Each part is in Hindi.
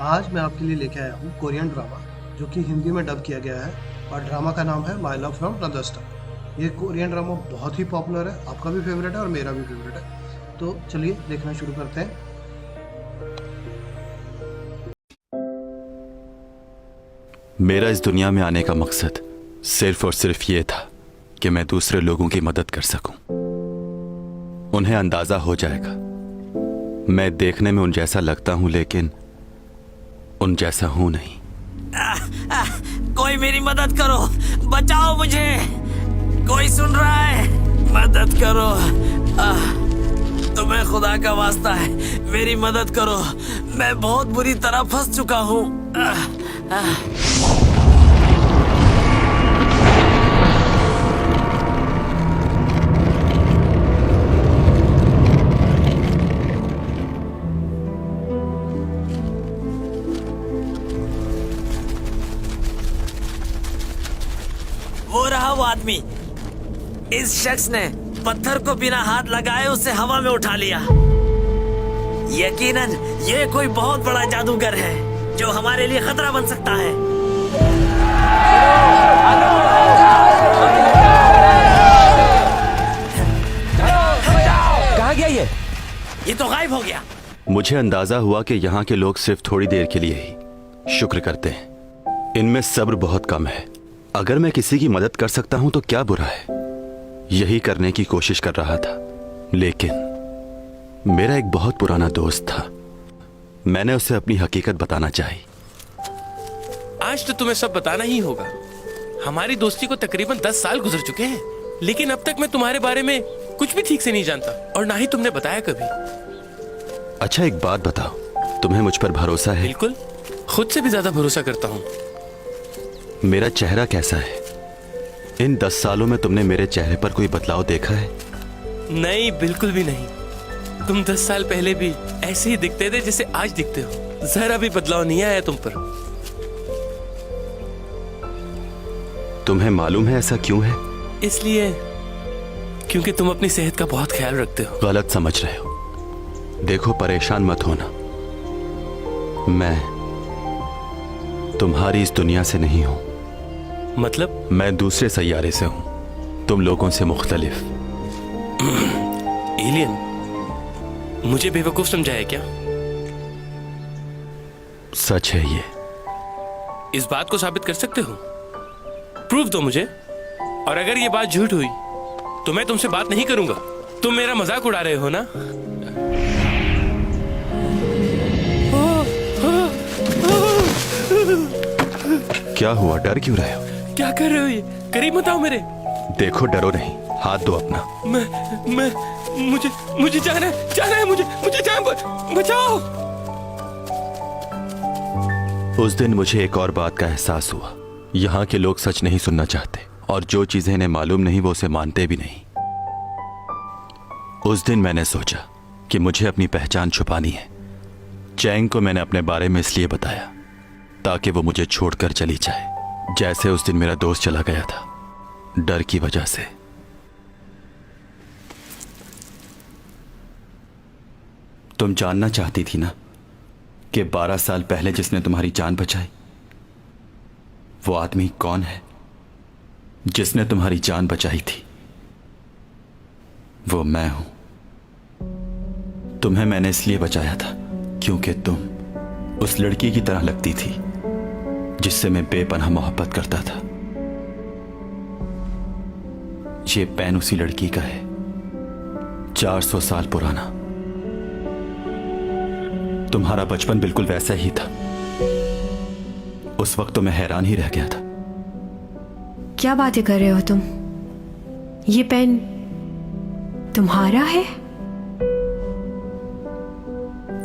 आज मैं आपके लिए लेके आया हूँ कोरियन ड्रामा जो कि हिंदी में डब किया गया है और ड्रामा का नाम है my love from another star. ये कोरियन ड्रामा बहुत ही पॉपुलर है, आपका भी फेवरेट है और मेरा भी फेवरेट है। तो चलिए देखना शुरू करते हैं। मेरा इस दुनिया में आने का मकसद सिर्फ और सिर्फ ये था कि मैं दूसरे लोगों की मदद कर सकूं। उन्हें अंदाजा हो जाएगा मैं देखने में उन जैसा लगता हूं, लेकिन उन जैसा हूं नहीं। कोई मेरी मदद करो, बचाओ मुझे, कोई सुन रहा है? मदद करो, तुम्हें खुदा का वास्ता है, मेरी मदद करो, मैं बहुत बुरी तरह फंस चुका हूँ। वो रहा वो आदमी। इस शख्स ने पत्थर को बिना हाथ लगाए उसे हवा में उठा लिया। यकीनन ये कोई बहुत बड़ा जादूगर है जो हमारे लिए खतरा बन सकता है। कहाँ गया ये तो गायब हो गया। मुझे अंदाजा हुआ कि यहाँ के लोग सिर्फ थोड़ी देर के लिए ही शुक्र करते हैं। इनमें सब्र बहुत कम है। अगर मैं किसी की मदद कर सकता हूं तो क्या बुरा है। यही करने की कोशिश कर रहा था, लेकिन मेरा एक बहुत पुराना दोस्त था। मैंने उसे अपनी हकीकत बताना चाहिए। आज तो तुम्हें सब बताना ही होगा। हमारी दोस्ती को तकरीबन 10 साल गुजर चुके हैं, लेकिन अब तक मैं तुम्हारे बारे में कुछ भी ठीक से नहीं जानता और ना ही तुमने बताया कभी। अच्छा एक बात बताओ, तुम्हें मुझ पर भरोसा है? बिल्कुल, खुद से भी ज्यादा भरोसा करता हूँ। मेरा चेहरा कैसा है? इन 10 सालों में तुमने मेरे चेहरे पर कोई बदलाव देखा है? नहीं, बिल्कुल भी नहीं। तुम 10 साल पहले भी ऐसे ही दिखते थे जैसे आज दिखते हो। जरा भी बदलाव नहीं आया तुम पर। तुम्हें मालूम है ऐसा क्यों है? इसलिए क्योंकि तुम अपनी सेहत का बहुत ख्याल रखते हो। गलत समझ रहे हो। देखो, परेशान मत होना। मैं तुम्हारी इस दुनिया से नहीं हूं। मतलब? मैं दूसरे सैयारे से हूं, तुम लोगों से मुख्तलिफ। एलियन? मुझे बेवकूफ समझाया क्या? सच है ये। इस बात को साबित कर सकते हो? प्रूफ दो मुझे। और अगर ये बात झूठ हुई तो मैं तुमसे बात नहीं करूंगा। तुम मेरा मजाक उड़ा रहे हो ना? क्या हुआ, डर क्यों रहे हो? क्या कर रहे हो ये? करीब मत आओ मेरे। देखो, डरो नहीं, हाथ दो अपना। मुझे जाना है, मुझे जान बचाओ। उस दिन मुझे एक और बात का एहसास हुआ। यहाँ के लोग सच नहीं सुनना चाहते और जो चीजें इन्हें मालूम नहीं वो उसे मानते भी नहीं। उस दिन मैंने सोचा कि मुझे अपनी पहचान छुपानी है। चैंग को मैंने अपने बारे में इसलिए बताया ताकि वो मुझे छोड़कर चली जाए, जैसे उस दिन मेरा दोस्त चला गया था, डर की वजह से। तुम जानना चाहती थी ना कि 12 साल पहले जिसने तुम्हारी जान बचाई वो आदमी कौन है? जिसने तुम्हारी जान बचाई थी वो मैं हूं। तुम्हें मैंने इसलिए बचाया था क्योंकि तुम उस लड़की की तरह लगती थी जिससे मैं बेपनाह मोहब्बत करता था। ये पेन उसी लड़की का है, 400 साल पुराना। तुम्हारा बचपन बिल्कुल वैसा ही था। उस वक्त तो मैं हैरान ही रह गया था। क्या बातें कर रहे हो तुम? ये पेन तुम्हारा है?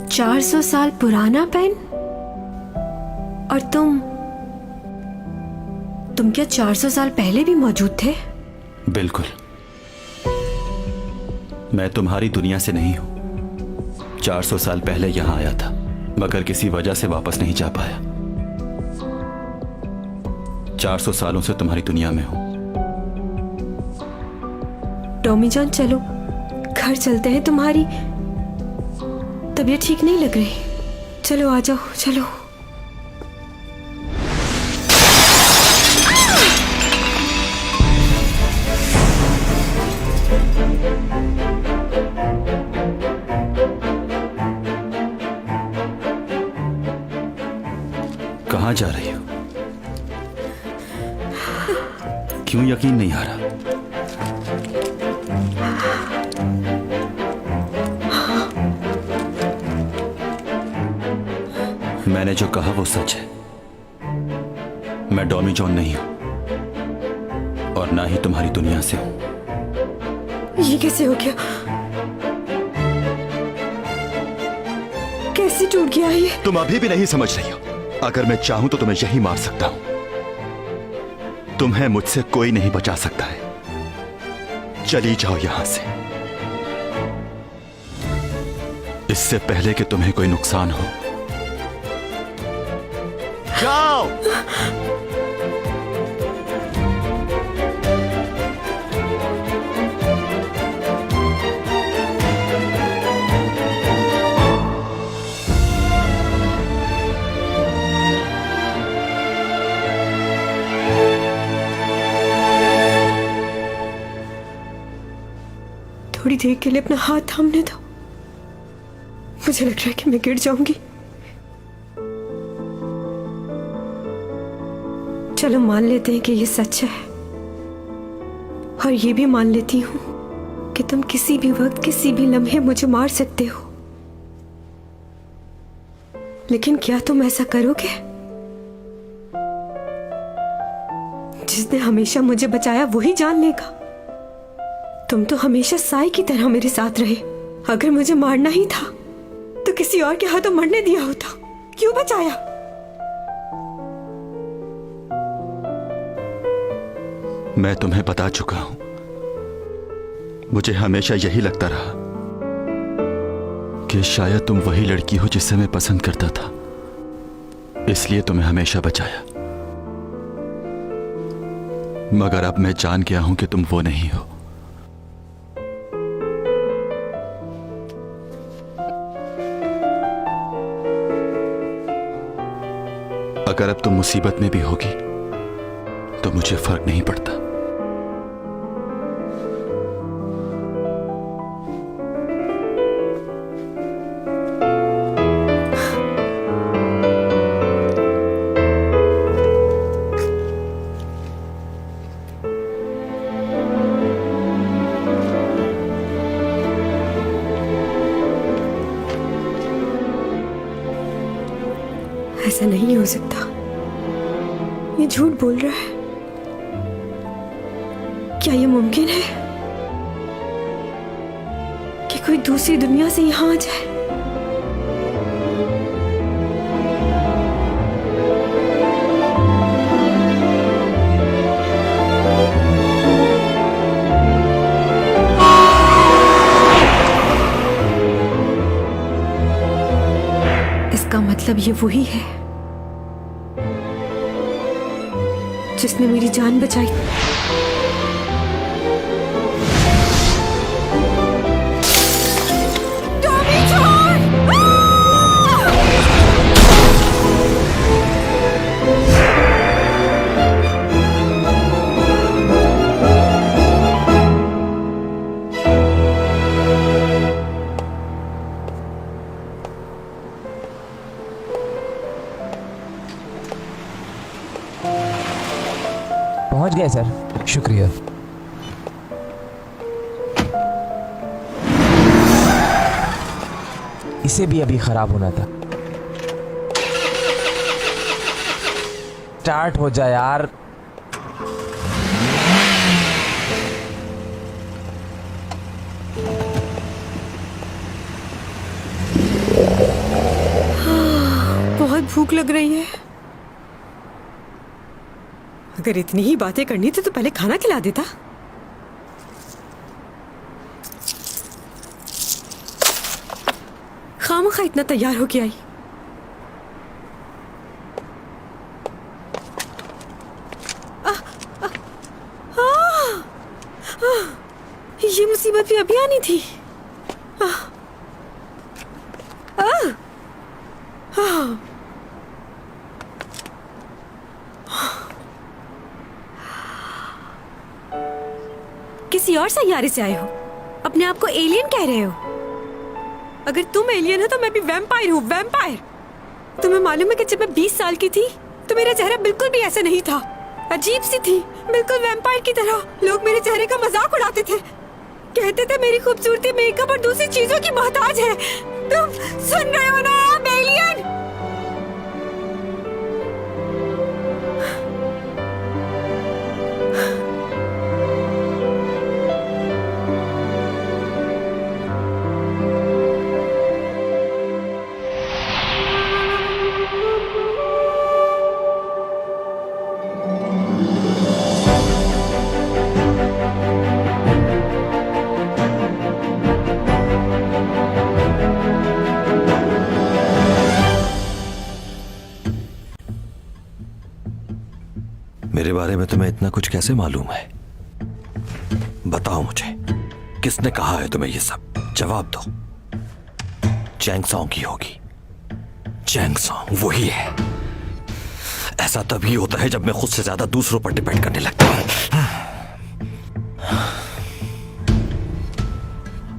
400 साल पुराना पेन? और तुम क्या 400 साल पहले भी मौजूद थे? बिल्कुल। मैं तुम्हारी दुनिया से नहीं हूं। 400 साल पहले यहां आया था मगर किसी वजह से वापस नहीं जा पाया। 400 सालों से तुम्हारी दुनिया में हूं। टॉमी जान, चलो घर चलते हैं। तुम्हारी तबीयत ठीक नहीं लग रही। चलो आ जाओ, चलो। कहां जा रही हो? क्यों यकीन नहीं आ रहा? मैंने जो कहा वो सच है। मैं डॉमी जॉन नहीं हूं और ना ही तुम्हारी दुनिया से हूं। ये कैसे हो गया? कैसे टूट गया ये? तुम अभी भी नहीं समझ रही हो। अगर मैं चाहूं तो तुम्हें यही मार सकता हूं। तुम्हें मुझसे कोई नहीं बचा सकता है। चली जाओ यहां से, इससे पहले कि तुम्हें कोई नुकसान हो। जाओ। थोड़ी देर के लिए अपना हाथ थामने दो। मुझे लग रहा है कि मैं गिर जाऊंगी। चलो मान लेते हैं कि ये सच है, और ये भी मान लेती हूं कि तुम किसी भी वक्त किसी भी लम्हे मुझे मार सकते हो। लेकिन क्या तुम ऐसा करोगे? जिसने हमेशा मुझे बचाया वही जान लेगा। तुम तो हमेशा साई की तरह मेरे साथ रहे। अगर मुझे मारना ही था तो किसी और के हाथों मरने दिया होता। क्यों बचाया? मैं तुम्हें बता चुका हूं। मुझे हमेशा यही लगता रहा कि शायद तुम वही लड़की हो जिसे मैं पसंद करता था, इसलिए तुम्हें हमेशा बचाया। मगर अब मैं जान गया हूं कि तुम वो नहीं हो। अगर अब तुम मुसीबत में भी होगी तो मुझे फर्क नहीं पड़ता। ऐसा नहीं हो सकता। ये झूठ बोल रहा है। क्या ये मुमकिन है कि कोई दूसरी दुनिया से यहां आ जाए? इसका मतलब ये वही है जिसने मेरी जान बचाई। Tommy John! पहुंच गए सर, शुक्रिया। इसे भी अभी खराब होना था। स्टार्ट हो जाए यार। बहुत भूख लग रही है। अगर इतनी ही बातें करनी थी तो पहले खाना खिला देता। खामखा इतना तैयार होके आई। ये मुसीबत भी अभी आनी थी। किसी और सैयारे से आए हो, अपने आप को एलियन कह रहे हो। अगर तुम एलियन हो तो मैं भी वैम्पायर हूँ, वैम्पायर। तुम्हें मालूम है कि जब मैं 20 साल की थी तो मेरा चेहरा बिल्कुल भी ऐसा नहीं था। अजीब सी थी, बिल्कुल वैम्पायर की तरह। लोग मेरे चेहरे का मजाक उड़ाते थे, कहते थे मेरी खूबसूरती मेकअप और दूसरी चीजों की मोहताज है। तुम सुन रहे हो ना आप एलियन? मेरे बारे में तुम्हें इतना कुछ कैसे मालूम है? बताओ मुझे, किसने कहा है तुम्हें ये सब? जवाब दो। चैंग सॉन्ग की होगी। चैंग सॉन्ग वही है। ऐसा तभी होता है जब मैं खुद से ज्यादा दूसरों पर डिपेंड करने लगता हूं।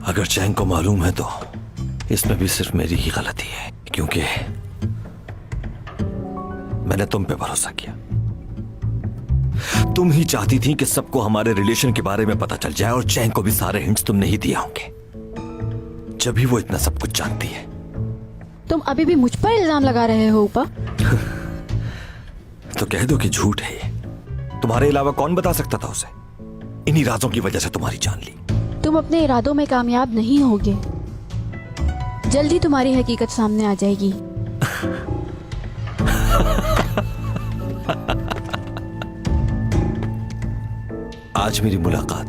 अगर चैंग को मालूम है तो इसमें भी सिर्फ मेरी ही गलती है, क्योंकि मैंने तुम पे भरोसा किया। तुम ही चाहती थी कि सबको हमारे रिलेशन के बारे में पता चल जाए, और चैंग को भी सारे हिंट्स तुमने ही दिए होंगे, जब भी वो इतना सब कुछ जानती है। तुम अभी भी मुझ पर इल्जाम लगा रहे हो ऊपर? तो कह दो कि झूठ है ये। तुम्हारे अलावा कौन बता सकता था उसे? इन्हीं राजों की वजह से तुम्हारी जान ली। तुम अपने इरादों में कामयाब नहीं होगे। जल्दी तुम्हारी हकीकत सामने आ जाएगी। आज मेरी मुलाकात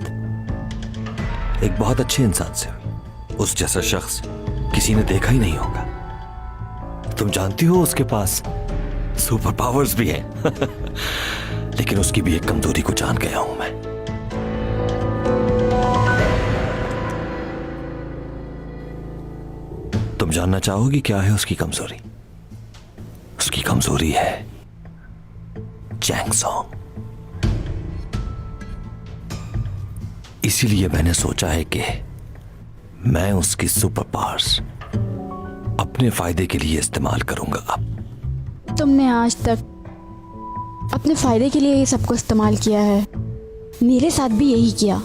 एक बहुत अच्छे इंसान से हुई। उस जैसा शख्स किसी ने देखा ही नहीं होगा। तुम जानती हो उसके पास सुपर पावर्स भी हैं। लेकिन उसकी भी एक कमजोरी को जान गया हूं मैं। तुम जानना चाहोगी क्या है उसकी कमजोरी? उसकी कमजोरी है चैंग सॉन्ग। इसीलिए मैंने सोचा है कि मैं उसकी सुपर पावर्स अपने फायदे के लिए इस्तेमाल करूंगा। अब तुमने आज तक अपने फायदे के लिए ये सब कुछ इस्तेमाल किया है। मेरे साथ भी यही किया।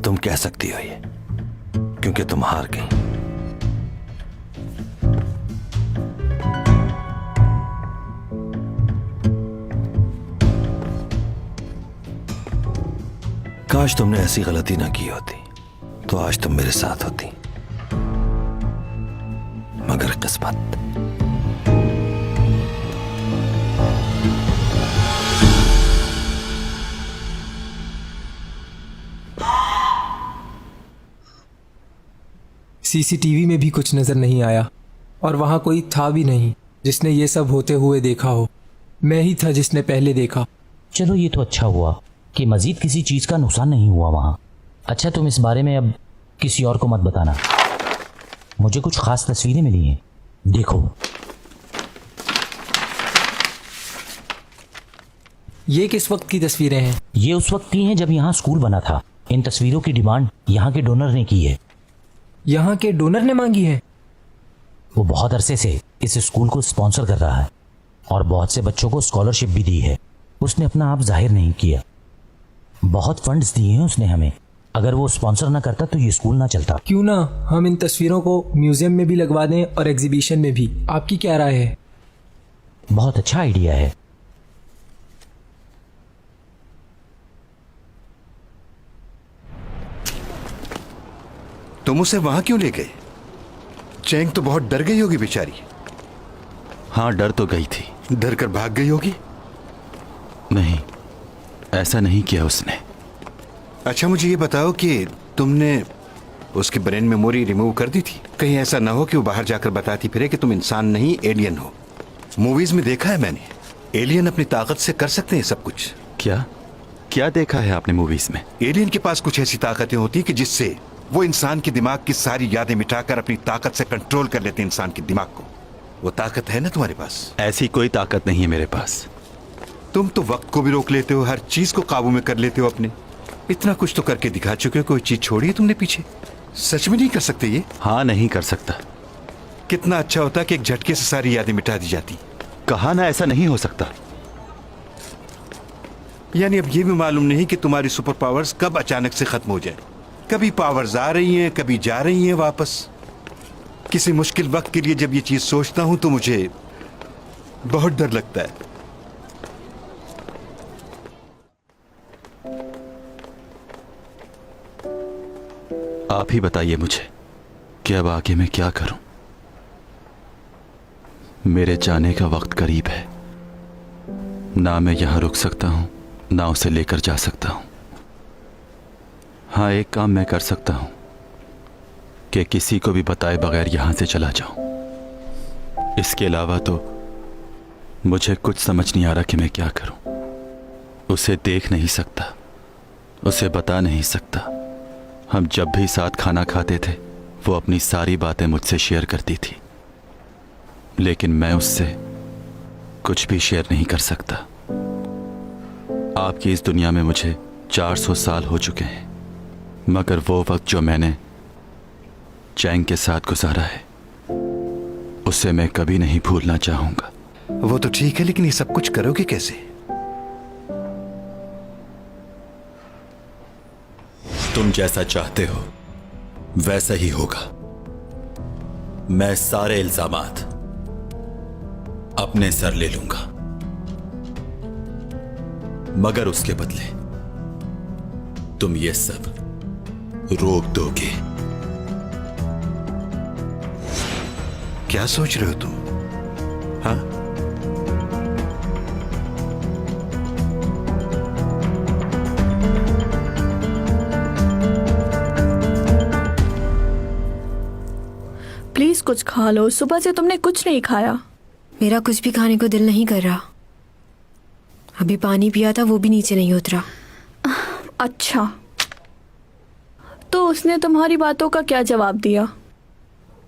तुम कह सकती हो ये, क्योंकि तुम हार गई। काश तुमने ऐसी गलती ना की होती, तो आज तुम मेरे साथ होती। मगर किस्मत। सीसीटीवी में भी कुछ नजर नहीं आया, और वहां कोई था भी नहीं जिसने ये सब होते हुए देखा हो। मैं ही था जिसने पहले देखा। चलो ये तो अच्छा हुआ कि मजीद किसी चीज का नुकसान नहीं हुआ वहां। अच्छा, तुम इस बारे में अब किसी और को मत बताना। मुझे कुछ खास तस्वीरें मिली हैं, देखो। ये किस वक्त की तस्वीरें हैं? ये उस वक्त की हैं जब यहाँ स्कूल बना था। इन तस्वीरों की डिमांड यहाँ के डोनर ने की है। यहाँ के डोनर ने मांगी है? वो बहुत अरसे से इस स्कूल को स्पॉन्सर कर रहा है और बहुत से बच्चों को स्कॉलरशिप भी दी है। उसने अपना आप जाहिर नहीं किया। बहुत फंड्स दिए हैं उसने हमें। अगर वो स्पॉन्सर ना करता तो ये स्कूल ना चलता। क्यों ना हम इन तस्वीरों को म्यूजियम में भी लगवा दें और एग्जीबिशन में भी। आपकी क्या राय है? बहुत अच्छा आइडिया है। तुम उसे वहां क्यों ले गए? चैंग तो बहुत डर गई होगी बेचारी। हाँ, डर तो गई थी। डर कर भाग गई होगी। नहीं, ऐसा नहीं किया उसने। अच्छा, मुझे ये बताओ कि तुमने उसकी ब्रेन मेमोरी रिमूव कर दी थी? कहीं ऐसा ना हो कि वो बाहर जाकर बताती फिरे कि तुम इंसान नहीं एलियन हो। मूवीज में देखा है मैंने, एलियन अपनी ताकत से कर सकते हैं सब कुछ। क्या क्या देखा है आपने मूवीज में? एलियन के पास कुछ ऐसी ताकतें होती कि जिससे वो इंसान के दिमाग की सारी यादें मिटाकर अपनी ताकत से कंट्रोल कर लेते हैं इंसान के दिमाग को। वो ताकत है ना तुम्हारे पास? ऐसी कोई ताकत नहीं है मेरे पास। तुम तो वक्त को भी रोक लेते हो, हर चीज को काबू में कर लेते हो अपने। इतना कुछ तो करके दिखा चुके हो, कोई चीज छोड़ी है तुमने पीछे? सच में नहीं कर सकते ये? हाँ, नहीं कर सकता। कितना अच्छा होता कि एक झटके से सारी यादें मिटा दी जाती। कहा ना ऐसा नहीं हो सकता। यानी अब ये भी मालूम नहीं कि तुम्हारी सुपर पावर्स कब अचानक से खत्म हो जाए। कभी पावर्स आ रही हैं, कभी जा रही हैं वापस। किसी मुश्किल वक्त के लिए जब ये चीज सोचता हूं तो मुझे बहुत डर लगता है। आप ही बताइए मुझे कि अब आगे मैं क्या करूं। मेरे जाने का वक्त करीब है। ना मैं यहां रुक सकता हूं, ना उसे लेकर जा सकता हूं। हाँ, एक काम मैं कर सकता हूं कि किसी को भी बताए बगैर यहां से चला जाऊं। इसके अलावा तो मुझे कुछ समझ नहीं आ रहा कि मैं क्या करूं। उसे देख नहीं सकता, उसे बता नहीं सकता। हम जब भी साथ खाना खाते थे वो अपनी सारी बातें मुझसे शेयर करती थी, लेकिन मैं उससे कुछ भी शेयर नहीं कर सकता। आपकी इस दुनिया में मुझे 400 साल हो चुके हैं, मगर वो वक्त जो मैंने चैंग के साथ गुजारा है उसे मैं कभी नहीं भूलना चाहूंगा। वो तो ठीक है, लेकिन ये सब कुछ करोगे कैसे? तुम जैसा चाहते हो वैसा ही होगा। मैं सारे इल्जामात अपने सर ले लूंगा, मगर उसके बदले तुम ये सब रोक दोगे। क्या सोच रहे हो तुम? हाँ, प्लीज कुछ खा लो, सुबह से तुमने कुछ नहीं खाया। मेरा कुछ भी खाने को दिल नहीं कर रहा। अभी पानी पिया था, वो भी नीचे नहीं उतरा। अच्छा, तो उसने तुम्हारी बातों का क्या जवाब दिया?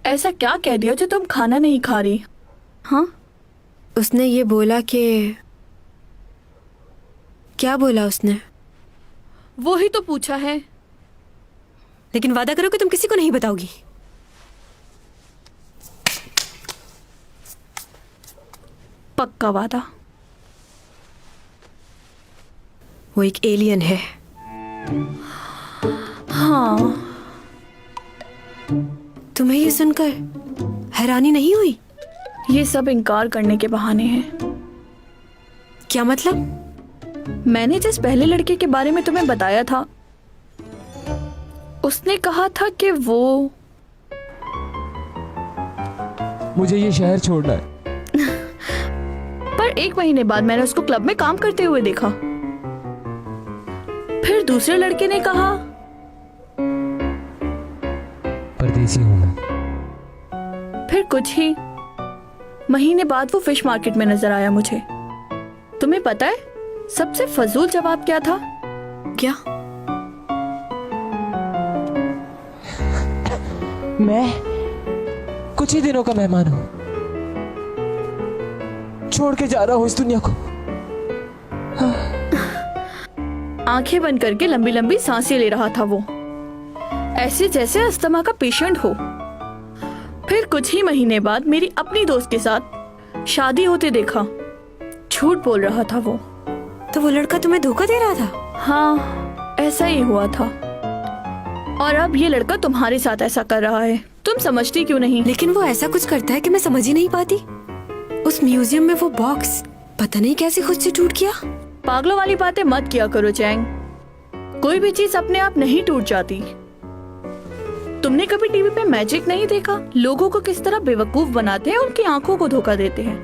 ऐसा क्या कह दिया जो तुम खाना नहीं खा रही? हाँ, उसने ये बोला कि... क्या बोला उसने? वो ही तो पूछा है। लेकिन वादा करो कि तुम किसी को नहीं बताओगी। पक्का वादा। वो एक एलियन है। हाँ, तुम्हें ये सुनकर हैरानी नहीं हुई? ये सब इनकार करने के बहाने हैं। क्या मतलब? मैंने जिस पहले लड़के के बारे में तुम्हें बताया था, उसने कहा था कि वो... मुझे ये शहर छोड़ना है। पर 1 महीने बाद मैंने उसको क्लब में काम करते हुए देखा। फिर दूसरे लड़के ने कहा... परदेसी हूं मैं। फिर कुछ ही महीने बाद वो फिश मार्केट में नजर आया मुझे। तुम्हें पता है सबसे फजूल जवाब क्या था? क्या? मैं कुछ ही दिनों का मेहमान हूं, छोड़ के जा रहा हूं इस दुनिया को। आंखें बंद करके लंबी लंबी सांसें ले रहा था वो, ऐसे जैसे अस्थमा का पेशेंट हो। फिर कुछ ही महीने बाद मेरी अपनी दोस्त के साथ शादी होते देखा। झूठ बोल रहा था वो। तो वो लड़का तुम्हें धोखा दे रहा था? हाँ, ऐसा ही हुआ था। और अब ये लड़का तुम्हारे साथ ऐसा कर रहा है। तुम समझती क्यों नहीं? लेकिन वो ऐसा कुछ करता है कि मैं समझ ही नहीं पाती। उस म्यूजियम में वो बॉक्स पता नहीं कैसे खुद से टूट गया। पागलों वाली बातें मत किया करो चैंग। कोई भी चीज अपने आप नहीं टूट जाती। तुमने कभी टीवी पे मैजिक नहीं देखा? लोगों को किस तरह बेवकूफ बनाते हैं, उनकी आंखों को धोखा देते हैं।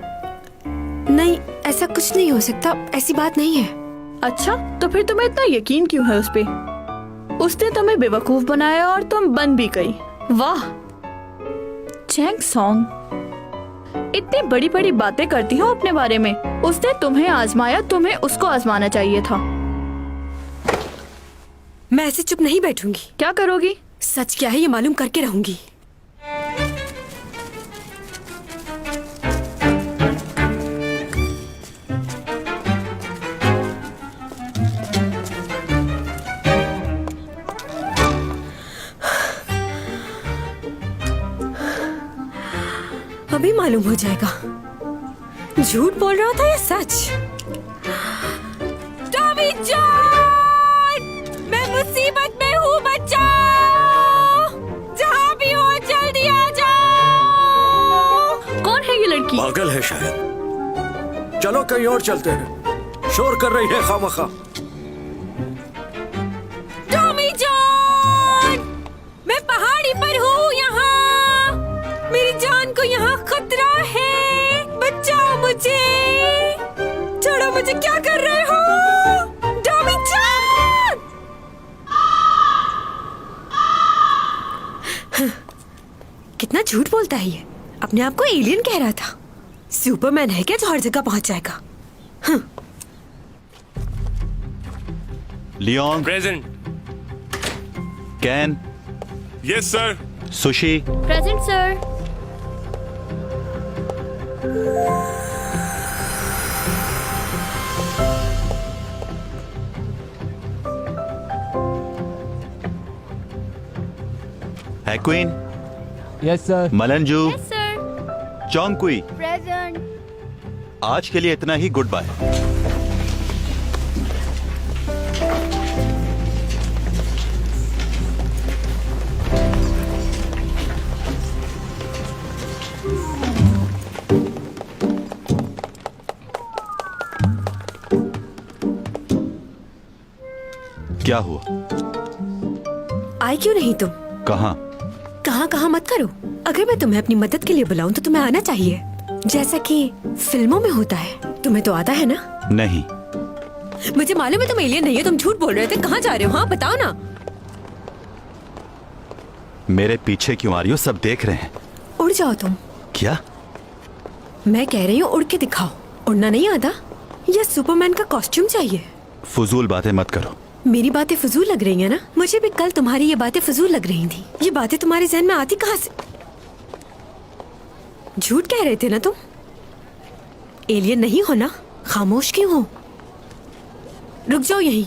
नहीं, ऐसा कुछ नहीं हो सकता। ऐसी बात नहीं है। अच्छा, तो फिर तुम्हें इतना यकीन क्यों है उस पे? उसने तुम्हें बेवकूफ बनाया और तुम बन भी गई। वाह चैंग सॉन्ग, इतनी बड़ी बड़ी बातें करती हो अपने बारे में। उसने तुम्हें आजमाया, तुम्हें उसको आजमाना चाहिए था। मैं ऐसे चुप नहीं बैठूंगी। क्या करोगी? सच क्या है ये मालूम करके रहूंगी। अभी मालूम हो जाएगा झूठ बोल रहा था या सच? टॉमी जॉन, मैं मुसीबत में हूँ, बचाओ! जहाँ भी हो जल्दी आ जाओ! कौन है ये लड़की? पागल है शायद। चलो कहीं और चलते हैं, शोर कर रही है खामखा। टॉमी जॉन, मैं पहाड़ी पर हूँ यहाँ। मेरी जान को यहाँ खतरा है, बचाओ मुझे! छोड़ो मुझे, क्या कर रहे हो? Tommy John! कितना झूठ बोलता है ये। अपने आप को एलियन कह रहा था। सुपरमैन है क्या जो हर जगह पहुंच जाएगा? Leon, present. कैन, यस सर। सुशी, प्रेजेंट सर। हैक्विन, यस सर। मलंजू, सर। चौंगकुई, प्रेजेंट। आज के लिए इतना ही, गुड बाय। क्या हुआ? आए क्यों नहीं तुम? कहाँ? कहाँ कहाँ मत करो। अगर मैं तुम्हें अपनी मदद के लिए बुलाऊं तो तुम्हें आना चाहिए, जैसा कि फिल्मों में होता है। तुम्हें तो आता है ना? नहीं। मुझे मालूम है तुम एलियन नहीं हो, तुम झूठ बोल रहे थे। कहाँ जा रहे हो? हाँ बताओ ना। मेरे पीछे क्यों आ रही हो? सब देख रहे हैं। उड़ जाओ तुम। क्या? मैं कह रही हूँ उड़ के दिखाओ। उड़ना नहीं आता या सुपरमैन का कॉस्ट्यूम चाहिए? फजूल बातें मत करो। मेरी बातें फजूल लग रही है ना? मुझे भी कल तुम्हारी ये बातें फजूल लग रही थी। ये बातें तुम्हारे जहन में आती कहाँ से? झूठ कह रहे थे ना तुम? एलियन नहीं हो ना? खामोश क्यों हो? रुक जाओ यहीं।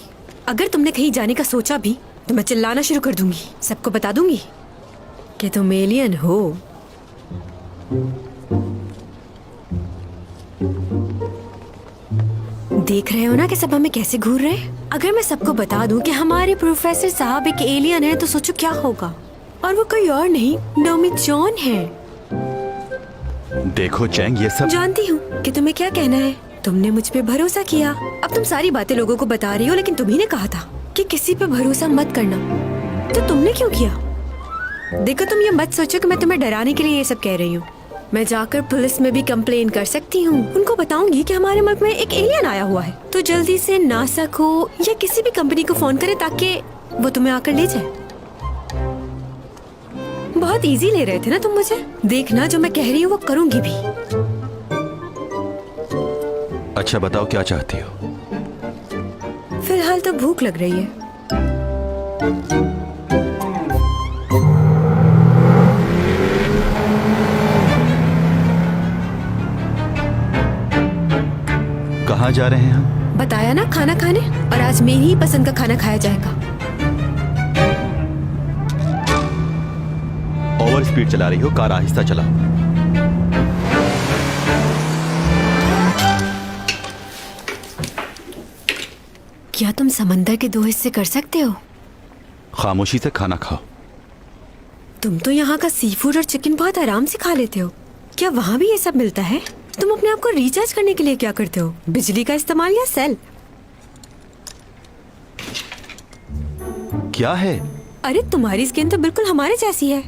अगर तुमने कहीं जाने का सोचा भी तो मैं चिल्लाना शुरू कर दूंगी। सबको बता दूंगी कि तुम एलियन हो। देख रहे हो ना कि सब हमें कैसे घूर रहे हैं? अगर मैं सबको बता दूं कि हमारे प्रोफेसर साहब एक एलियन है तो सोचो क्या होगा। और वो कोई और नहीं, टॉमी जॉन है। देखो चैंग, ये सब जानती हूँ कि तुम्हें क्या कहना है। तुमने मुझ पे भरोसा किया। अब तुम सारी बातें लोगों को बता रही हो, लेकिन तुम्ही ने कहा था कि किसी पे भरोसा मत करना। तो तुमने क्यों किया? देखो, तुम ये मत सोचो कि मैं तुम्हें डराने के लिए ये सब कह रही हूँ। मैं जाकर पुलिस में भी कंप्लेन कर सकती हूँ। उनको बताऊंगी कि हमारे मुल्क में एक एलियन आया हुआ है। तो जल्दी से नासा को या किसी भी कंपनी को फोन करे ताकि वो तुम्हें आकर ले जाए। बहुत इजी ले रहे थे ना तुम मुझे। देखना, जो मैं कह रही हूँ वो करूंगी भी। अच्छा बताओ क्या चाहती हो? फिलहाल तो भूख लग रही है। कहाँ जा रहे हैं हम? बताया ना, खाना खाने। और आज मेरी ही पसंद का खाना खाया जाएगा। ओवर स्पीड चला रही हो, कार आहिस्ता चलाओ। क्या तुम समंदर के 2 हिस्से कर सकते हो? खामोशी से खाना खाओ। तुम तो यहाँ का सी फूड और चिकन बहुत आराम से खा लेते हो। क्या वहाँ भी ये सब मिलता है? तुम अपने आप को रिचार्ज करने के लिए क्या करते हो? बिजली का इस्तेमाल या सेल? क्या है? अरे तुम्हारी स्किन तो बिल्कुल हमारे जैसी है।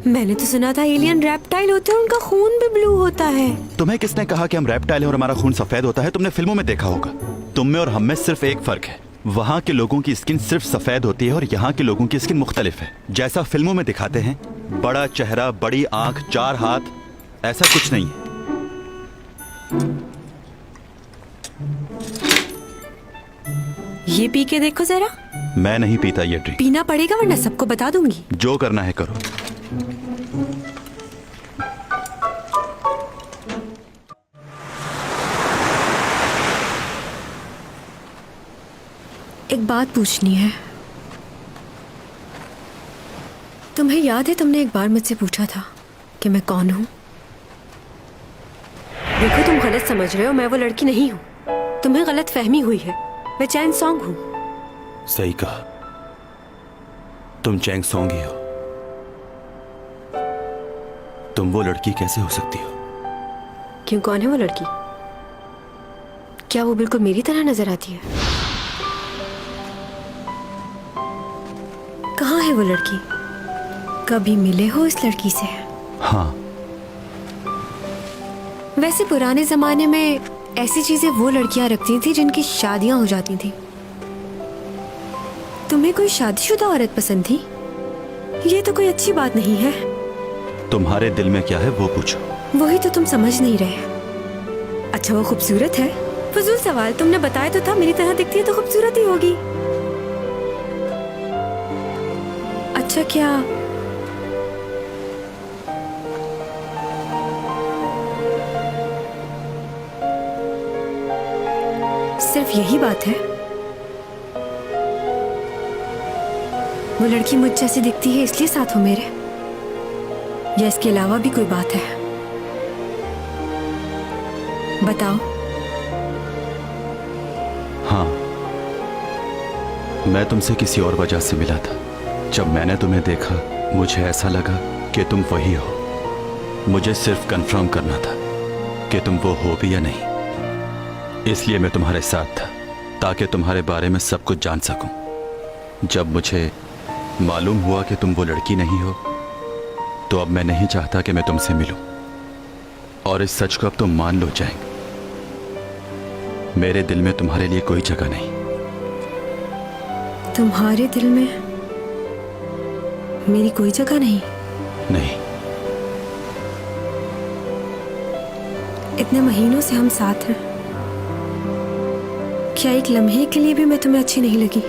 मैंने तो सुना था एलियन रेप्टाइल होते हैं, उनका खून भी ब्लू होता है। तुम्हें किसने कहा कि हम रेप्टाइल हैं और हमारा खून सफेद होता है? तुमने फिल्मों में देखा होगा। तुम में और हम में सिर्फ एक फर्क है, वहाँ के लोगों की स्किन सिर्फ सफेद होती है और यहाँ के लोगों की स्किन मुख्तलिफ है। जैसा फिल्मों में दिखाते हैं, बड़ा चेहरा, बड़ी आंख, 4 हाथ, ऐसा कुछ नहीं है। ये पी के देखो जरा। मैं नहीं पीता ये ड्रिंक। पीना पड़ेगा वरना सबको बता दूंगी। जो करना है करो। एक बात पूछनी है। तुम्हें याद है तुमने एक बार मुझसे पूछा था कि मैं कौन हूं? देखो तुम गलत समझ रहे हो, मैं वो लड़की नहीं हूँ। तुम्हें गलत फहमी हुई है। मैं चैन सॉन्ग हूँ। सही कहा, तुम चैंग सॉन्ग ही हो। तुम वो लड़की कैसे हो सकती हो? क्यों, कौन है वो लड़की? क्या वो बिल्कुल मेरी तरह नजर आती है? कहाँ है वो लड़की? कभी मिले हो इस लड़की से? हाँ। वैसे पुराने जमाने में ऐसी चीजें वो लड़कियां रखती थी जिनकी शादियां हो जाती थी। तुम्हें कोई शादीशुदा औरत पसंद थी? ये तो कोई अच्छी बात नहीं है। तुम्हारे दिल में क्या है वो पूछो। वही तो तुम समझ नहीं रहे। अच्छा वो खूबसूरत है? फजूल सवाल, तुमने बताया तो था मेरी तरह दिखती है तो खूबसूरत ही होगी। अच्छा क्या सिर्फ यही बात है? वो लड़की मुझ जैसी दिखती है इसलिए साथ हो मेरे, या इसके अलावा भी कोई बात है? बताओ। हाँ, मैं तुमसे किसी और वजह से मिला था। जब मैंने तुम्हें देखा मुझे ऐसा लगा कि तुम वही हो। मुझे सिर्फ कंफर्म करना था कि तुम वो हो भी या नहीं। इसलिए मैं तुम्हारे साथ था ताकि तुम्हारे बारे में सब कुछ जान सकूं। जब मुझे मालूम हुआ कि तुम वो लड़की नहीं हो तो अब मैं नहीं चाहता कि मैं तुमसे मिलूं। और इस सच को अब तुम मान लो जाएंगे, मेरे दिल में तुम्हारे लिए कोई जगह नहीं। तुम्हारे दिल में मेरी कोई जगह नहीं? नहीं। इतने महीनों से हम साथ हैं, क्या एक लम्हे के लिए भी मैं तुम्हें अच्छी नहीं लगी?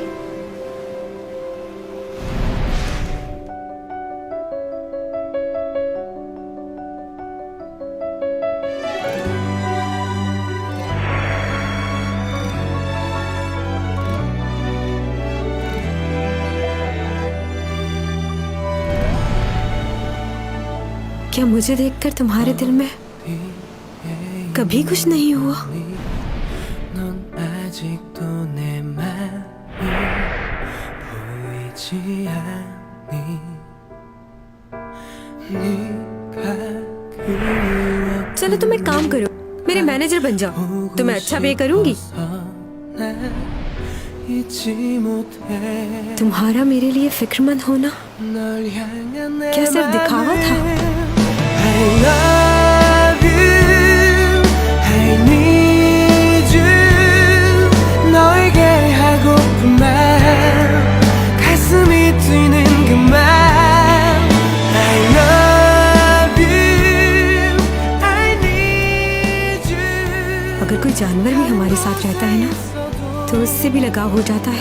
क्या मुझे देखकर तुम्हारे दिल में कभी कुछ नहीं हुआ? चलो तुम एक काम करो, मेरे मैनेजर बन जाओ, तुम्हें अच्छा पे करूंगी। तुम्हारा मेरे लिए फिक्रमंद होना क्या सिर्फ दिखावा था? अगर कोई जानवर भी हमारे साथ रहता है ना तो उससे भी लगाव हो जाता है।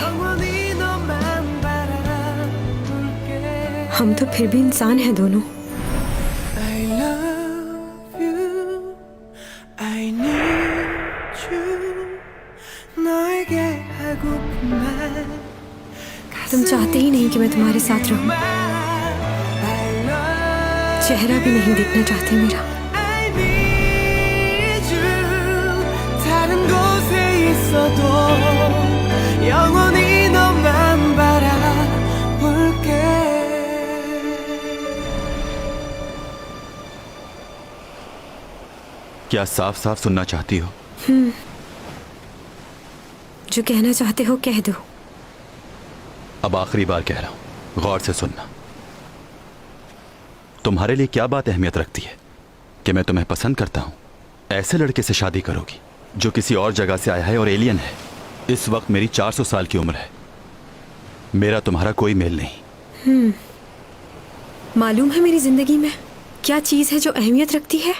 हम तो फिर भी इंसान हैं दोनों। तुम चाहते ही नहीं कि मैं तुम्हारे साथ रहूं। चेहरा भी नहीं देखना चाहते मेरा। क्या साफ साफ सुनना चाहती हो? जो कहना चाहते हो कह दो। अब आखिरी बार कह रहा हूं, गौर से सुनना। तुम्हारे लिए क्या बात अहमियत रखती है कि मैं तुम्हें पसंद करता हूं? ऐसे लड़के से शादी करोगी जो किसी और जगह से आया है और एलियन है। इस वक्त मेरी 400 साल की उम्र है। मेरा तुम्हारा कोई मेल नहीं। मालूम है मेरी जिंदगी में क्या चीज है जो अहमियत रखती है?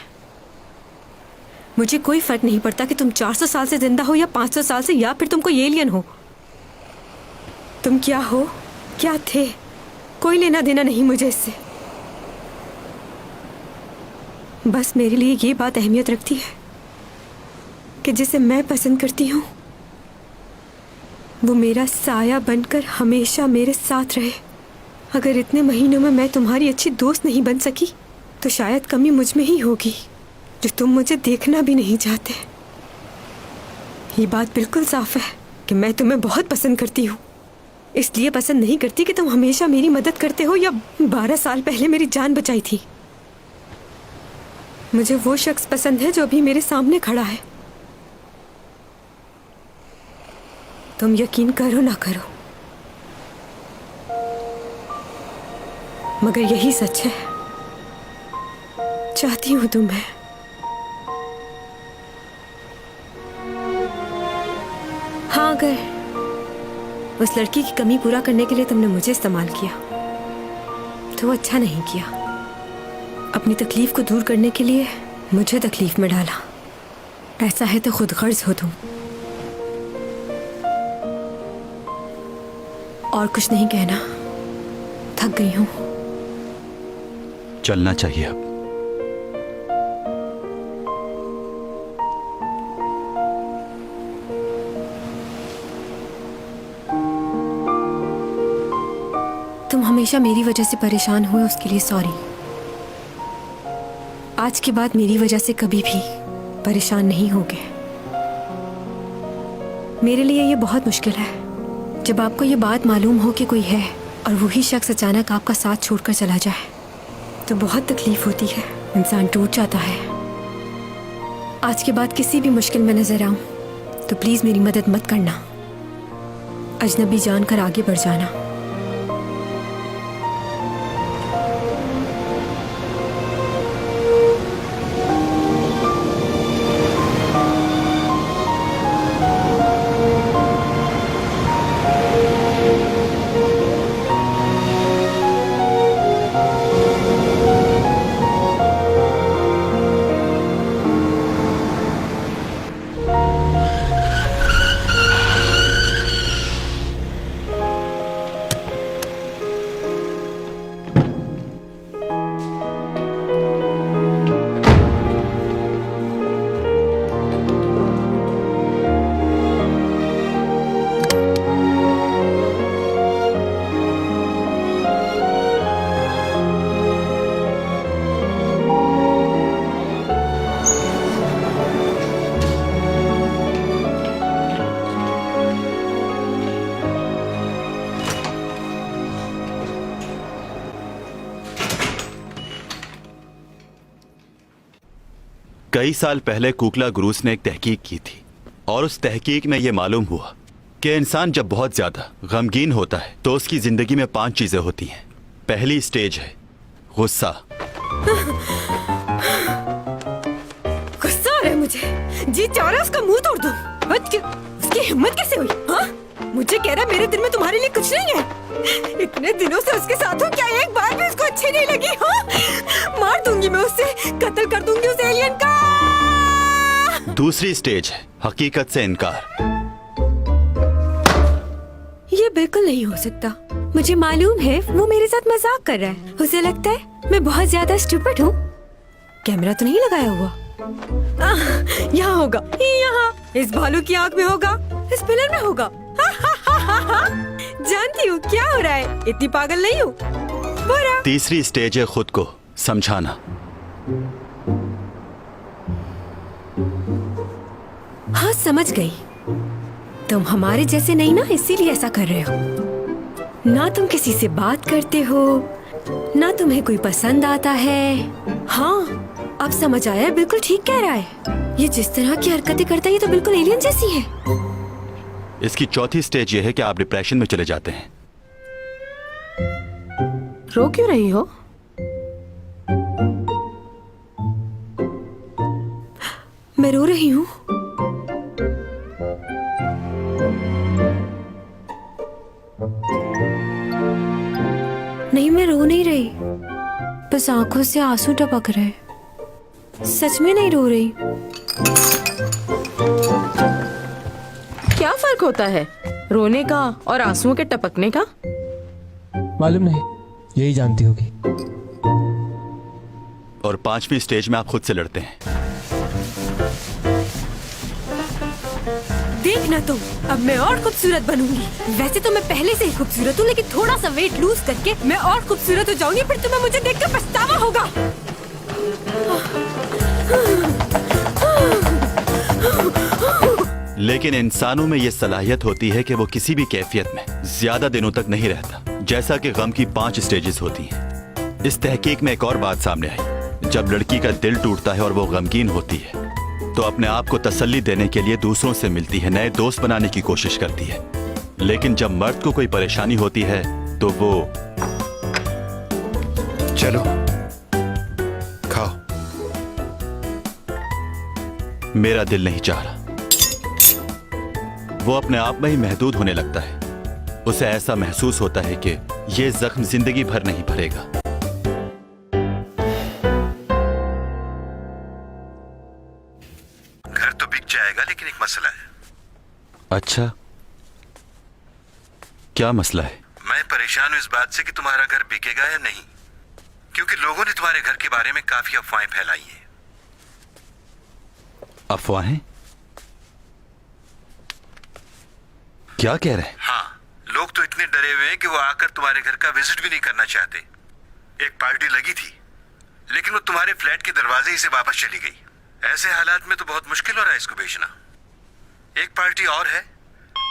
मुझे कोई फर्क नहीं पड़ता कि तुम 400 साल से जिंदा हो या 500 साल से, या फिर तुम कोई एलियन हो। तुम क्या हो, क्या थे, कोई लेना देना नहीं मुझे इससे। बस मेरे लिए ये बात अहमियत रखती है कि जिसे मैं पसंद करती हूँ वो मेरा साया बनकर हमेशा मेरे साथ रहे। अगर इतने महीनों में मैं तुम्हारी अच्छी दोस्त नहीं बन सकी तो शायद कमी मुझ में ही होगी। जो तुम मुझे देखना भी नहीं चाहते। ये बात बिल्कुल साफ है कि मैं तुम्हें बहुत पसंद करती हूँ। इसलिए पसंद नहीं करती कि तुम हमेशा मेरी मदद करते हो या 12 साल पहले मेरी जान बचाई थी। मुझे वो शख्स पसंद है जो अभी मेरे सामने खड़ा है। तुम यकीन करो ना करो, मगर यही सच है। चाहती हूं तुम्हें। हाँ, अगर उस लड़की की कमी पूरा करने के लिए तुमने मुझे इस्तेमाल किया तो वो अच्छा नहीं किया। अपनी तकलीफ को दूर करने के लिए मुझे तकलीफ में डाला। ऐसा है तो खुद गर्ज हो तुम। और कुछ नहीं कहना, थक गई हूं। चलना चाहिए अब। तुम हमेशा मेरी वजह से परेशान हुए, उसके लिए सॉरी। आज के बाद मेरी वजह से कभी भी परेशान नहीं होगे। मेरे लिए ये बहुत मुश्किल है जब आपको ये बात मालूम हो कि कोई है और वही शख्स अचानक आपका साथ छोड़कर चला जाए, तो बहुत तकलीफ होती है, इंसान टूट जाता है। आज के बाद किसी भी मुश्किल में नजर आऊं तो प्लीज मेरी मदद मत करना। अजनबी जानकर आगे बढ़ जाना। कई साल पहले कुकला गुरूस ने एक तहकीक की थी और उस तहकीक में यह मालूम हुआ कि इंसान जब बहुत ज्यादा गमगीन होता है तो उसकी जिंदगी में 5 चीजें होती हैं। पहली स्टेज है गुस्सा। गुस्सा आ रहा है मुझे, जी चाह रहा है उसका मुंह तोड़ दूं। उसकी हिम्मत कैसे हुई? हाँ, मुझे कह रहा है मेरे दिल में तुम्हारे लिए कुछ नहीं है। इतने दिनों से उसके साथ हूँ, क्या एक बार भी उसको अच्छी नहीं लगी? हाँ, मार दूंगी मैं उसे, कत्ल कर दूंगी उस एलियन का। दूसरी स्टेज है हकीकत से इनकार। ये बिल्कुल नहीं हो सकता। मुझे मालूम है वो मेरे साथ मजाक कर रहा है। उसे लगता है मैं बहुत ज्यादा स्टूपिड हूँ। कैमरा तो नहीं लगाया हुआ? यहाँ होगा, यहाँ इस भालू की आंख में होगा, इस पिलर में होगा। जानती हूँ क्या हो रहा है, इतनी पागल नहीं हूँ। बुरा। तीसरी स्टेज है खुद को समझाना। हाँ, समझ गई। तुम हमारे जैसे नहीं ना, इसीलिए ऐसा कर रहे हो। ना तुम किसी से बात करते हो, ना तुम्हें कोई पसंद आता है। हाँ, अब समझ आया, बिल्कुल ठीक कह रहा है। ये जिस तरह की हरकतें करता है ये तो बिल्कुल एलियन जैसी है। इसकी चौथी स्टेज ये है कि आप डिप्रेशन में चले जाते हैं। रो क्यों रही हो? मैं रो रही हूँ। नहीं, मैं रो नहीं रही, बस आंखों से आंसू टपक रहे। सच में नहीं रो रही। क्या फर्क होता है रोने का और आंसुओं के टपकने का? मालूम नहीं, यही जानती होगी। और 5वीं स्टेज में आप खुद से लड़ते हैं। देखना तुम, अब मैं और खूबसूरत बनूंगी। वैसे तो मैं पहले से ही खूबसूरत हूँ, लेकिन थोड़ा सा वेट लूज करके मैं और खूबसूरत हो जाऊंगी। फिर तुम्हें मुझे देखकर पछतावा होगा। लेकिन इंसानों में यह सलाहियत होती है कि वो किसी भी कैफियत में ज्यादा दिनों तक नहीं रहता। जैसा कि गम की 5 स्टेजेस होती हैं। इस तहकीक में एक और बात सामने आई। जब लड़की का दिल टूटता है और वो गमगीन होती है तो अपने आप को तसल्ली देने के लिए दूसरों से मिलती है, नए दोस्त बनाने की कोशिश करती है। लेकिन जब मर्द को कोई परेशानी होती है तो वो चलो खाओ। मेरा दिल नहीं चाह रहा। वो अपने आप में ही महदूद होने लगता है। उसे ऐसा महसूस होता है कि ये जख्म जिंदगी भर नहीं भरेगा। घर तो बिक जाएगा, लेकिन एक मसला है। अच्छा, क्या मसला है? मैं परेशान हूं इस बात से कि तुम्हारा घर बिकेगा या नहीं, क्योंकि लोगों ने तुम्हारे घर के बारे में काफी अफवाहें फैलाई हैं। अफवाहें? क्या कह रहे हैं? हाँ, लोग तो इतने डरे हुए हैं कि वो आकर तुम्हारे घर का विजिट भी नहीं करना चाहते। एक पार्टी लगी थी, लेकिन वो तुम्हारे फ्लैट के दरवाजे ही से वापस चली गई। ऐसे हालात में तो बहुत मुश्किल हो रहा है इसको बेचना। एक पार्टी और है,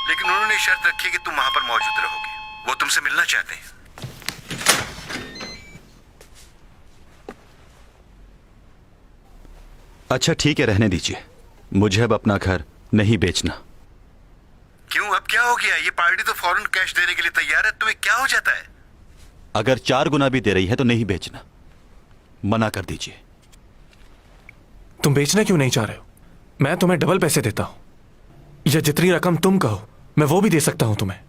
लेकिन उन्होंने शर्त रखी कि तुम वहां पर मौजूद रहोगे। वो तुमसे मिलना चाहते हैं। अच्छा ठीक है, रहने दीजिए। मुझे अब अपना घर नहीं बेचना। क्यों, अब क्या हो गया? ये पार्टी तो फौरन कैश देने के लिए तैयार है, तुम्हें क्या हो जाता है? अगर 4 गुना भी दे रही है तो नहीं बेचना। मना कर दीजिए। तुम बेचना क्यों नहीं चाह रहे हो? मैं तुम्हें डबल पैसे देता हूं, या जितनी रकम तुम कहो मैं वो भी दे सकता हूं तुम्हें।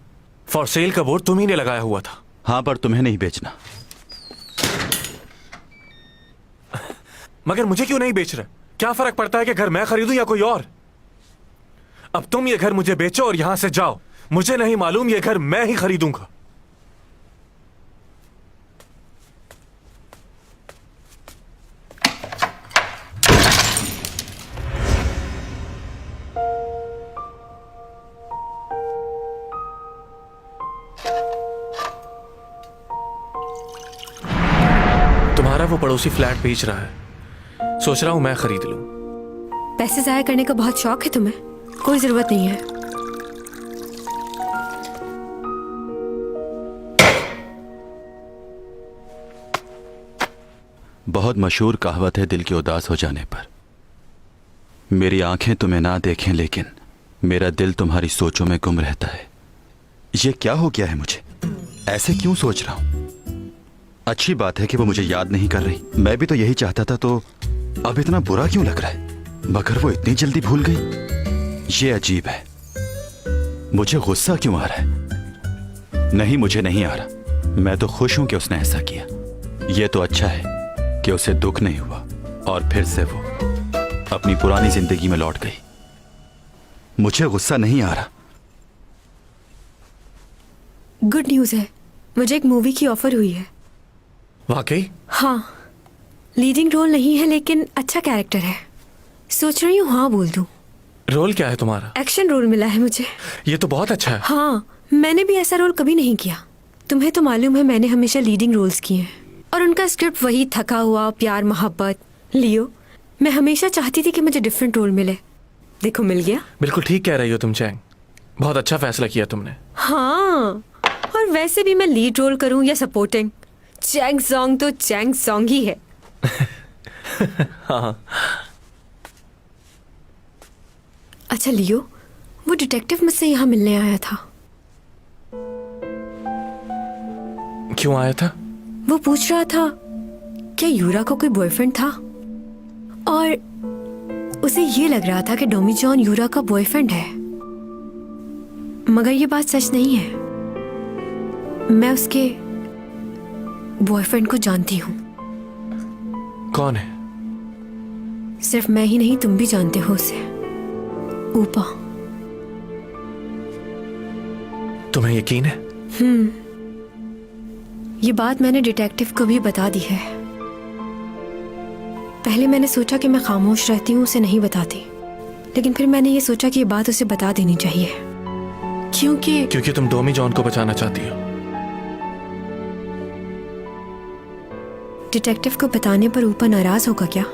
फॉर सेल का बोर्ड तुम ही ने लगाया हुआ था। हाँ, पर तुम्हें नहीं बेचना। मगर मुझे क्यों नहीं बेच रहे? क्या फर्क पड़ता है कि घर मैं खरीदूं या कोई और? अब तुम ये घर मुझे बेचो और यहां से जाओ। मुझे नहीं मालूम, ये घर मैं ही खरीदूंगा। तुम्हारा वो पड़ोसी फ्लैट बेच रहा है, सोच रहा हूं मैं खरीद लूं। पैसे जाया करने का बहुत शौक है तुम्हें? कोई जरूरत नहीं है। बहुत मशहूर कहावत है दिल के उदास हो जाने पर। मेरी आंखें तुम्हें ना देखें, लेकिन मेरा दिल तुम्हारी सोचों में गुम रहता है। ये क्या हो गया है मुझे? ऐसे क्यों सोच रहा हूं? अच्छी बात है कि वो मुझे याद नहीं कर रही। मैं भी तो यही चाहता था, तो अब इतना बुरा क्यों लग रहा है? मगर वो इतनी जल्दी भूल गई। ये अजीब है। मुझे गुस्सा क्यों आ रहा है? नहीं, मुझे नहीं आ रहा। मैं तो खुश हूं कि उसने ऐसा किया। ये तो अच्छा है कि उसे दुख नहीं हुआ और फिर से वो अपनी पुरानी जिंदगी में लौट गई। मुझे गुस्सा नहीं आ रहा। गुड न्यूज़ है, मुझे एक मूवी की ऑफर हुई है। वाकई? हाँ, लीडिंग रोल नहीं है लेकिन अच्छा कैरेक्टर है। सोच रही हूँ हाँ बोल दूँ। रोल क्या है तुम्हारा? एक्शन रोल मिला है मुझे। ये तो बहुत अच्छा है। हाँ, मैंने भी ऐसा रोल कभी नहीं किया। तुम्हें तो मालूम है मैंने हमेशा लीडिंग रोल्स किए हैं, और उनका स्क्रिप्ट वही थका हुआ प्यार मोहब्बत। लियो, मैं हमेशा चाहती थी कि मुझे डिफरेंट रोल मिले। देखो मिल गया। बिल्कुल ठीक कह रही हो तुम चैंग। बहुत अच्छा फैसला किया तुमने। हाँ, और वैसे भी मैं लीड रोल करूं या सपोर्टिंग, चैंग सॉन्ग तो चैंग सॉन्ग ही है। हाँ। अच्छा लियो, वो डिटेक्टिव मुझसे यहाँ मिलने आया था। क्यों आया था? वो पूछ रहा था क्या यूरा को कोई बॉयफ्रेंड था, और उसे ये लग रहा था कि डोमी जॉन यूरा का बॉयफ्रेंड है। मगर ये बात सच नहीं है। मैं उसके बॉयफ्रेंड को जानती हूँ। कौन है? सिर्फ मैं ही नहीं, तुम भी जानते हो उसे। ऊपा। तुम्हें यकीन है? ये बात मैंने डिटेक्टिव को भी बता दी है। पहले मैंने सोचा कि मैं खामोश रहती हूँ, उसे नहीं बताती, लेकिन फिर मैंने ये सोचा कि ये बात उसे बता देनी चाहिए, क्योंकि तुम डोमी जॉन को बचाना चाहती हो। डिटेक्टिव को बताने पर ऊपर नाराज होगा क्या?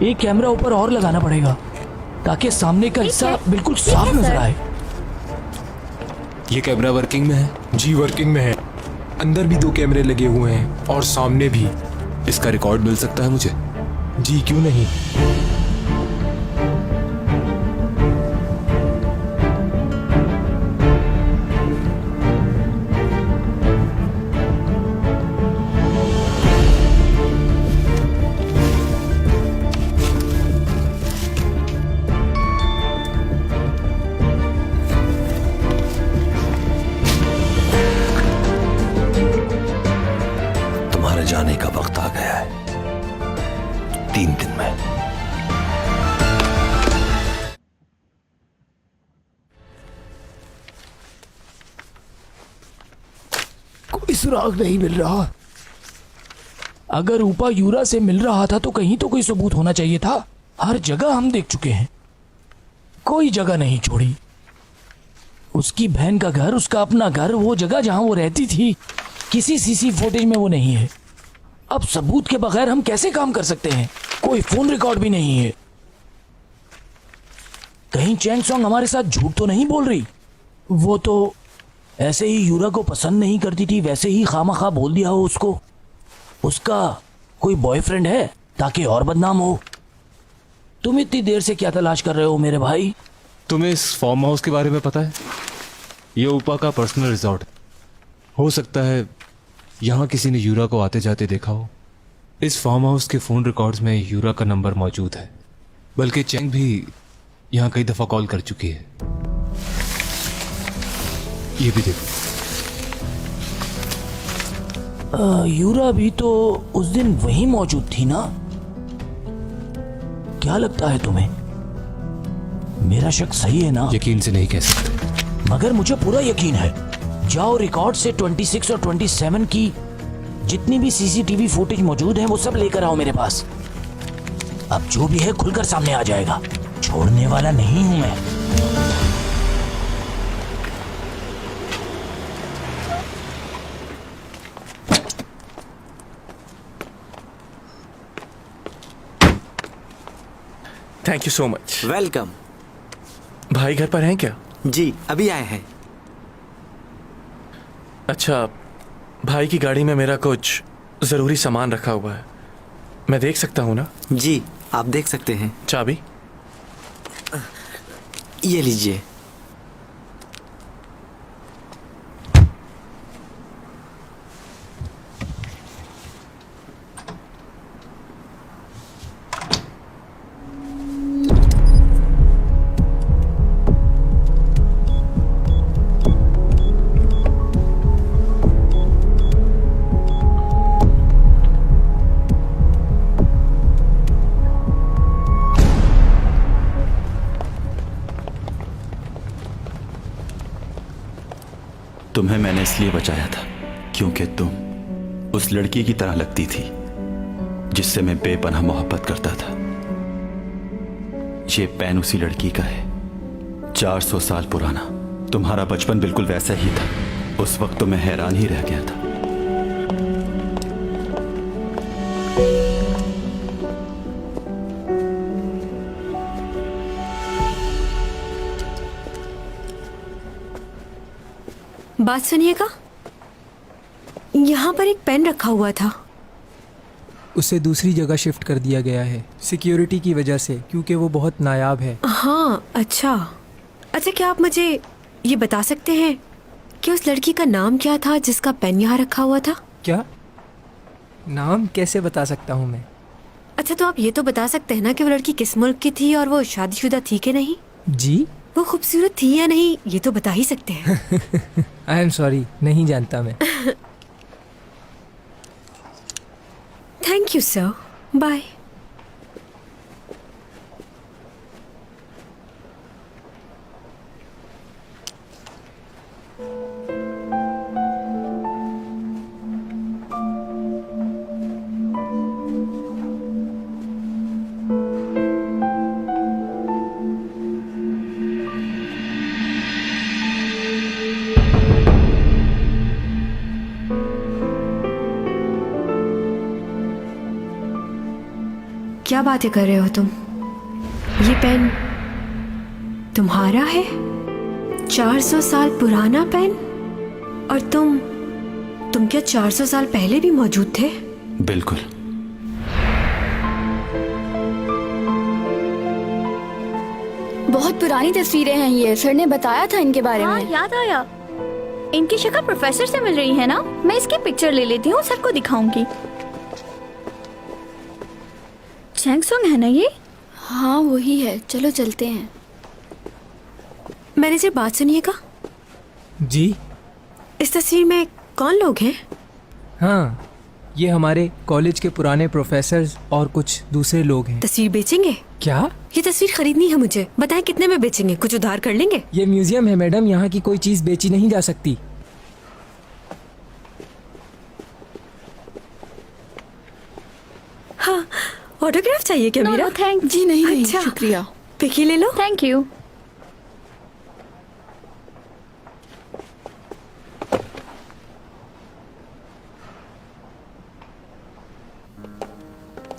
एक कैमरा ऊपर और लगाना पड़ेगा ताकि सामने का हिस्सा बिल्कुल साफ नजर आए। ये कैमरा वर्किंग में है? जी वर्किंग में है। अंदर भी 2 कैमरे लगे हुए हैं और सामने भी। इसका रिकॉर्ड मिल सकता है मुझे? जी क्यों नहीं। तुम्हारे जाने का वक्त आ गया है, 3 दिन में। कोई सुराग नहीं मिल रहा। अगर रूपा यूरा से मिल रहा था तो कहीं तो कोई सबूत होना चाहिए था। हर जगह हम देख चुके हैं, कोई जगह नहीं छोड़ी। उसकी बहन का घर, उसका अपना घर, वो जगह जहां वो रहती थी, किसी सीसी फुटेज में वो नहीं है। अब सबूत के बगैर हम कैसे काम कर सकते हैं? कोई फोन रिकॉर्ड भी नहीं है। कहीं चैंग सॉन्ग हमारे साथ झूठ तो नहीं बोल रही? वो तो ऐसे ही यूरा को पसंद नहीं करती थी, वैसे ही खामखा बोल दिया हो उसको। उसका कोई बॉयफ्रेंड है ताकि और बदनाम हो। तुम इतनी देर से क्या तलाश कर रहे हो मेरे भाई? तुम्हें इस फार्म हाउस के बारे में पता है? ये ऊपा का पर्सनल रिजॉर्ट। हो सकता है यहाँ किसी ने यूरा को आते जाते देखा हो। इस फार्म हाउस के फोन रिकॉर्ड्स में यूरा का नंबर मौजूद है, बल्कि चेंग भी यहाँ कई दफा कॉल कर चुकी है। ये भी देखो। यूरा भी तो उस दिन वहीं मौजूद थी ना? क्या लगता है तुम्हें, मेरा शक सही है ना? यकीन से नहीं कह सकते, मगर मुझे पूरा यकीन है। जाओ रिकॉर्ड से 26 और 27 की जितनी भी सीसीटीवी फुटेज मौजूद है वो सब लेकर आओ मेरे पास। अब जो भी है खुलकर सामने आ जाएगा, छोड़ने वाला नहीं हूं मैं। Thank you so much. Welcome. भाई घर पर हैं क्या? जी अभी आए हैं। अच्छा, भाई की गाड़ी में मेरा कुछ जरूरी सामान रखा हुआ है, मैं देख सकता हूँ ना? जी आप देख सकते हैं। चाबी? ये लीजिए। तुम्हें मैंने इसलिए बचाया था क्योंकि तुम उस लड़की की तरह लगती थी जिससे मैं बेपनाह मोहब्बत करता था। ये पेन उसी लड़की का है, 400 साल पुराना। तुम्हारा बचपन बिल्कुल वैसा ही था। उस वक्त तो मैं हैरान ही रह गया था। बात सुनिएगा, यहाँ पर एक पेन रखा हुआ था। उसे दूसरी जगह शिफ्ट कर दिया गया है सिक्योरिटी की वजह से, क्योंकि वो बहुत नायाब है। हाँ अच्छा। अच्छा क्या आप मुझे ये बता सकते हैं कि उस लड़की का नाम क्या था जिसका पेन यहाँ रखा हुआ था? क्या नाम कैसे बता सकता हूँ मैं? अच्छा तो आप ये तो बता सकते हैं ना कि वो लड़की किस मुल्क की थी और वो शादीशुदा थी कि नहीं? जी वो खूबसूरत थी या नहीं, ये तो बता ही सकते हैं। आई एम सॉरी, नहीं जानता मैं। Thank you sir, bye. क्या बातें कर रहे हो तुम? ये पेन तुम्हारा है? 400 साल पुराना पेन? और तुम क्या 400 साल पहले भी मौजूद थे? बिल्कुल। बहुत पुरानी तस्वीरें हैं ये, सर ने बताया था इनके बारे में। याद आया, इनकी शक्ल प्रोफेसर से मिल रही है ना। मैं इसकी पिक्चर ले लेती हूँ, सर को दिखाऊंगी। चैंग सॉन्ग है ना ये? हाँ वही है, चलो चलते हैं। मैनेजर बात सुनिएगा। जी इस तस्वीर में कौन लोग हैं? हाँ, ये हमारे कॉलेज के पुराने प्रोफेसर और कुछ दूसरे लोग हैं। तस्वीर बेचेंगे क्या? ये तस्वीर खरीदनी है मुझे, बताएं कितने में बेचेंगे? कुछ उधार कर लेंगे? ये म्यूजियम है मैडम, यहाँ की कोई चीज बेची नहीं जा सकती। हाँ, ऑटोग्राफ चाहिए क्या मेरा? थैंक जी नहीं, अच्छा, शुक्रिया। पिकी ले लो। Thank you.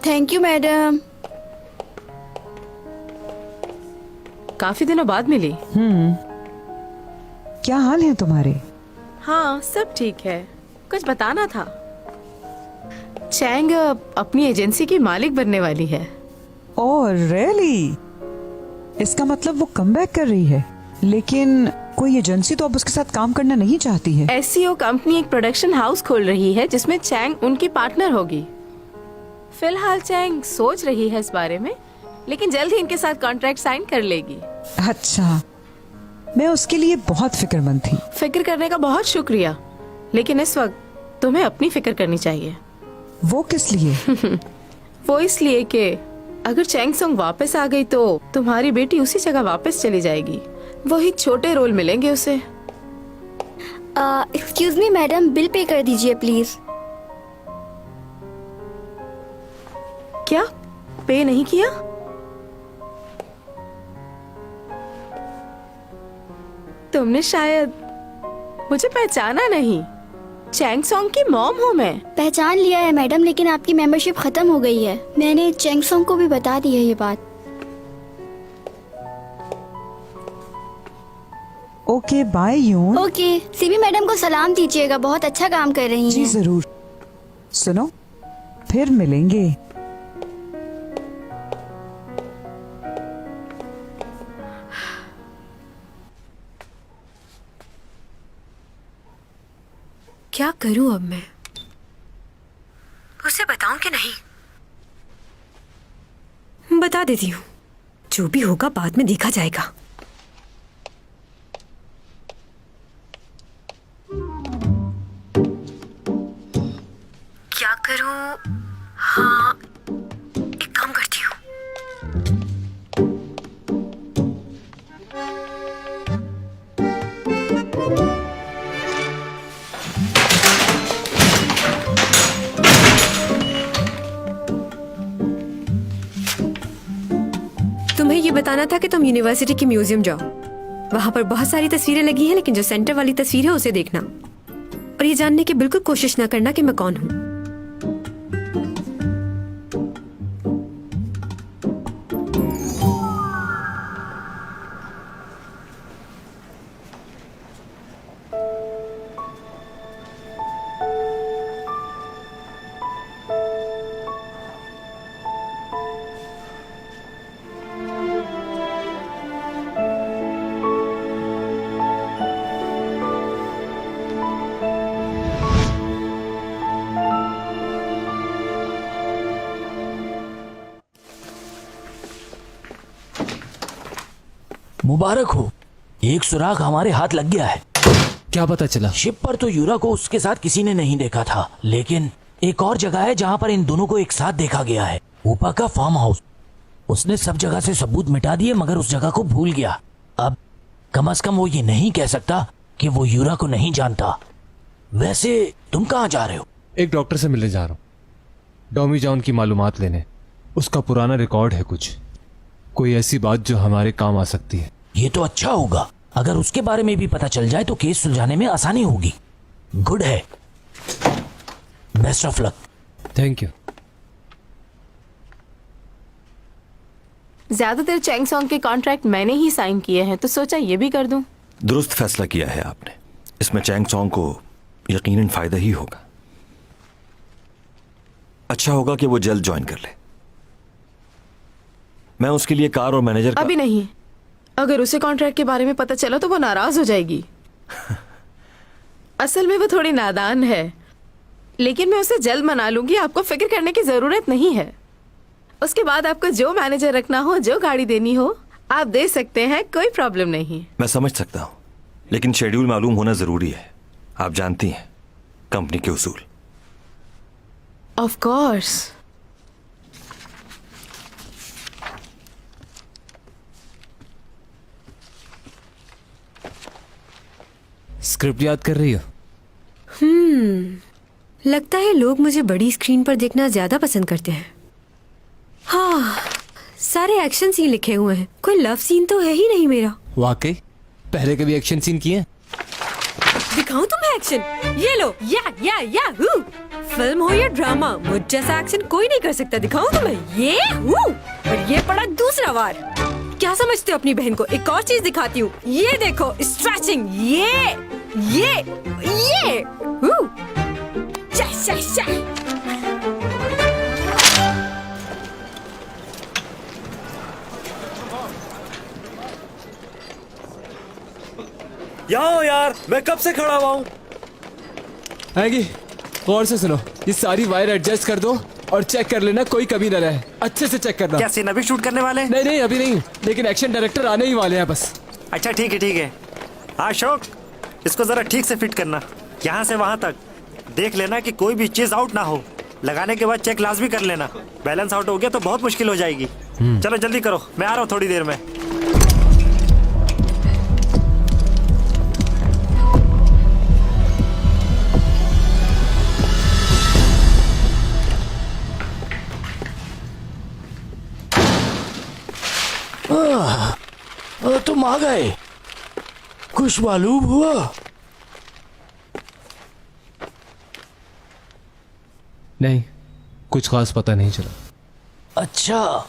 Thank you madam. काफी दिनों बाद मिली। क्या हाल है तुम्हारे? हाँ सब ठीक है। कुछ बताना था। चैंग अपनी एजेंसी की मालिक बनने वाली है। Oh really? इसका मतलब वो कमबैक कर रही है। लेकिन कोई एजेंसी तो अब उसके साथ काम करना नहीं चाहती है। एससीओ कंपनी एक प्रोडक्शन हाउस खोल रही है जिसमें चैंग उनकी पार्टनर होगी। फिलहाल चैंग सोच रही है इस बारे में, लेकिन जल्द ही इनके साथ कॉन्ट्रैक्ट साइन कर लेगी। अच्छा, मैं उसके लिए बहुत फिक्रमंद थी। फिक्र करने का बहुत शुक्रिया, लेकिन इस वक्त तुम्हें अपनी फिक्र करनी चाहिए। वो किस लिए? वो इसलिए कि अगर चैंग सॉन्ग वापस आ गई तो तुम्हारी बेटी उसी जगह वापस चली जाएगी। वही छोटे रोल मिलेंगे उसे। Excuse me madam, bill pay कर दीजिए प्लीज। क्या पे नहीं किया? तुमने शायद मुझे पहचाना नहीं। चैंग सॉन्ग की मॉम हूँ मैं। पहचान लिया है मैडम, लेकिन आपकी मेंबरशिप खत्म हो गई है। मैंने चैंग सॉन्ग को भी बता दी है ये बात। ओके बाय यून। ओके, सीबी मैडम को सलाम दीजिएगा, बहुत अच्छा काम कर रही हैं। जी जरूर। सुनो, फिर मिलेंगे। क्या करूं अब मैं? उसे बताऊं कि नहीं? बता देती हूँ, जो भी होगा बाद में देखा जाएगा। क्या करूं? हाँ, एक काम करती हूँ। तुम्हें ये बताना था कि तुम यूनिवर्सिटी की म्यूजियम जाओ। वहां पर बहुत सारी तस्वीरें लगी हैं, लेकिन जो सेंटर वाली तस्वीर है उसे देखना और ये जानने की बिल्कुल कोशिश ना करना कि मैं कौन हूं। मुबारक हो, एक सुराग हमारे हाथ लग गया है। क्या पता चला? शिप पर तो यूरा को उसके साथ किसी ने नहीं देखा था, लेकिन एक और जगह है जहाँ पर इन दोनों को एक साथ देखा गया है। ऊपा का फार्म हाउस। उसने सब जगह से सबूत मिटा दिए, मगर उस जगह को भूल गया। अब कम से कम वो ये नहीं कह सकता कि वो यूरा को नहीं जानता। वैसे तुम कहाँ जा रहे हो? एक डॉक्टर से मिलने जा रहा हूँ, डॉमी जॉन की मालूमात लेने। उसका पुराना रिकॉर्ड है कुछ, कोई ऐसी बात जो हमारे काम आ सकती है। ये तो अच्छा होगा। अगर उसके बारे में भी पता चल जाए तो केस सुलझाने में आसानी होगी। गुड है, best of luck. Thank you. ज्यादातर चैंग सॉन्ग के कॉन्ट्रैक्ट मैंने ही साइन किए हैं, तो सोचा ये भी कर दूं। दुरुस्त फैसला किया है आपने। इसमें चैंग सॉन्ग को यकीनन फायदा ही होगा। अच्छा होगा कि वो जल्द ज्वाइन कर ले। मैं उसके लिए कार और मैनेजर अभी नहीं, अगर उसे कॉन्ट्रैक्ट के बारे में पता चला तो वो नाराज हो जाएगी। असल में वो थोड़ी नादान है, लेकिन मैं उसे जल्द मना लूंगी। आपको फिक्र करने की जरूरत नहीं है। उसके बाद आपको जो मैनेजर रखना हो, जो गाड़ी देनी हो, आप दे सकते हैं, कोई प्रॉब्लम नहीं। मैं समझ सकता हूं, लेकिन शेड्यूल मालूम होना जरूरी है। आप जानती हैं कंपनी के उसूल। Of course. स्क्रिप्ट याद कर रही हो? लगता है लोग मुझे बड़ी स्क्रीन पर देखना ज्यादा पसंद करते हैं। हाँ, सारे एक्शन सीन लिखे हुए हैं, कोई लव सीन तो है ही नहीं मेरा। वाकई? पहले कभी एक्शन सीन किए? दिखाऊं तुम्हें एक्शन? ये लो, या हूँ। फिल्म हो या ड्रामा, मुझ जैसा एक्शन कोई नहीं कर सकता। दिखाऊं तुम्हें? ये हूँ। और ये पड़ा दूसरा वार। क्या समझते हो अपनी बहन को? एक और चीज दिखाती हूँ, ये देखो, स्ट्रेचिंग। ये हूँ। यहाँ यार, मैं कब से खड़ा हुआ हूँ। आएगी, गौर से सुनो। ये सारी वायर एडजस्ट कर दो और चेक कर लेना, कोई कमी न रहे। अच्छे से चेक करना। क्या सीन अभी शूट करने वाले? नहीं, अभी नहीं, लेकिन एक्शन डायरेक्टर आने ही वाले हैं बस। अच्छा ठीक है। अशोक, इसको जरा ठीक से फिट करना, यहाँ से वहाँ तक। देख लेना कि कोई भी चीज आउट ना हो। लगाने के बाद चेक लाजमी कर लेना। बैलेंस आउट हो गया तो बहुत मुश्किल हो जाएगी। चलो जल्दी करो, मैं आ रहा हूँ थोड़ी देर में। तुम आ गए, कुछ मालूम हुआ? नहीं, कुछ खास पता नहीं चला। अच्छा,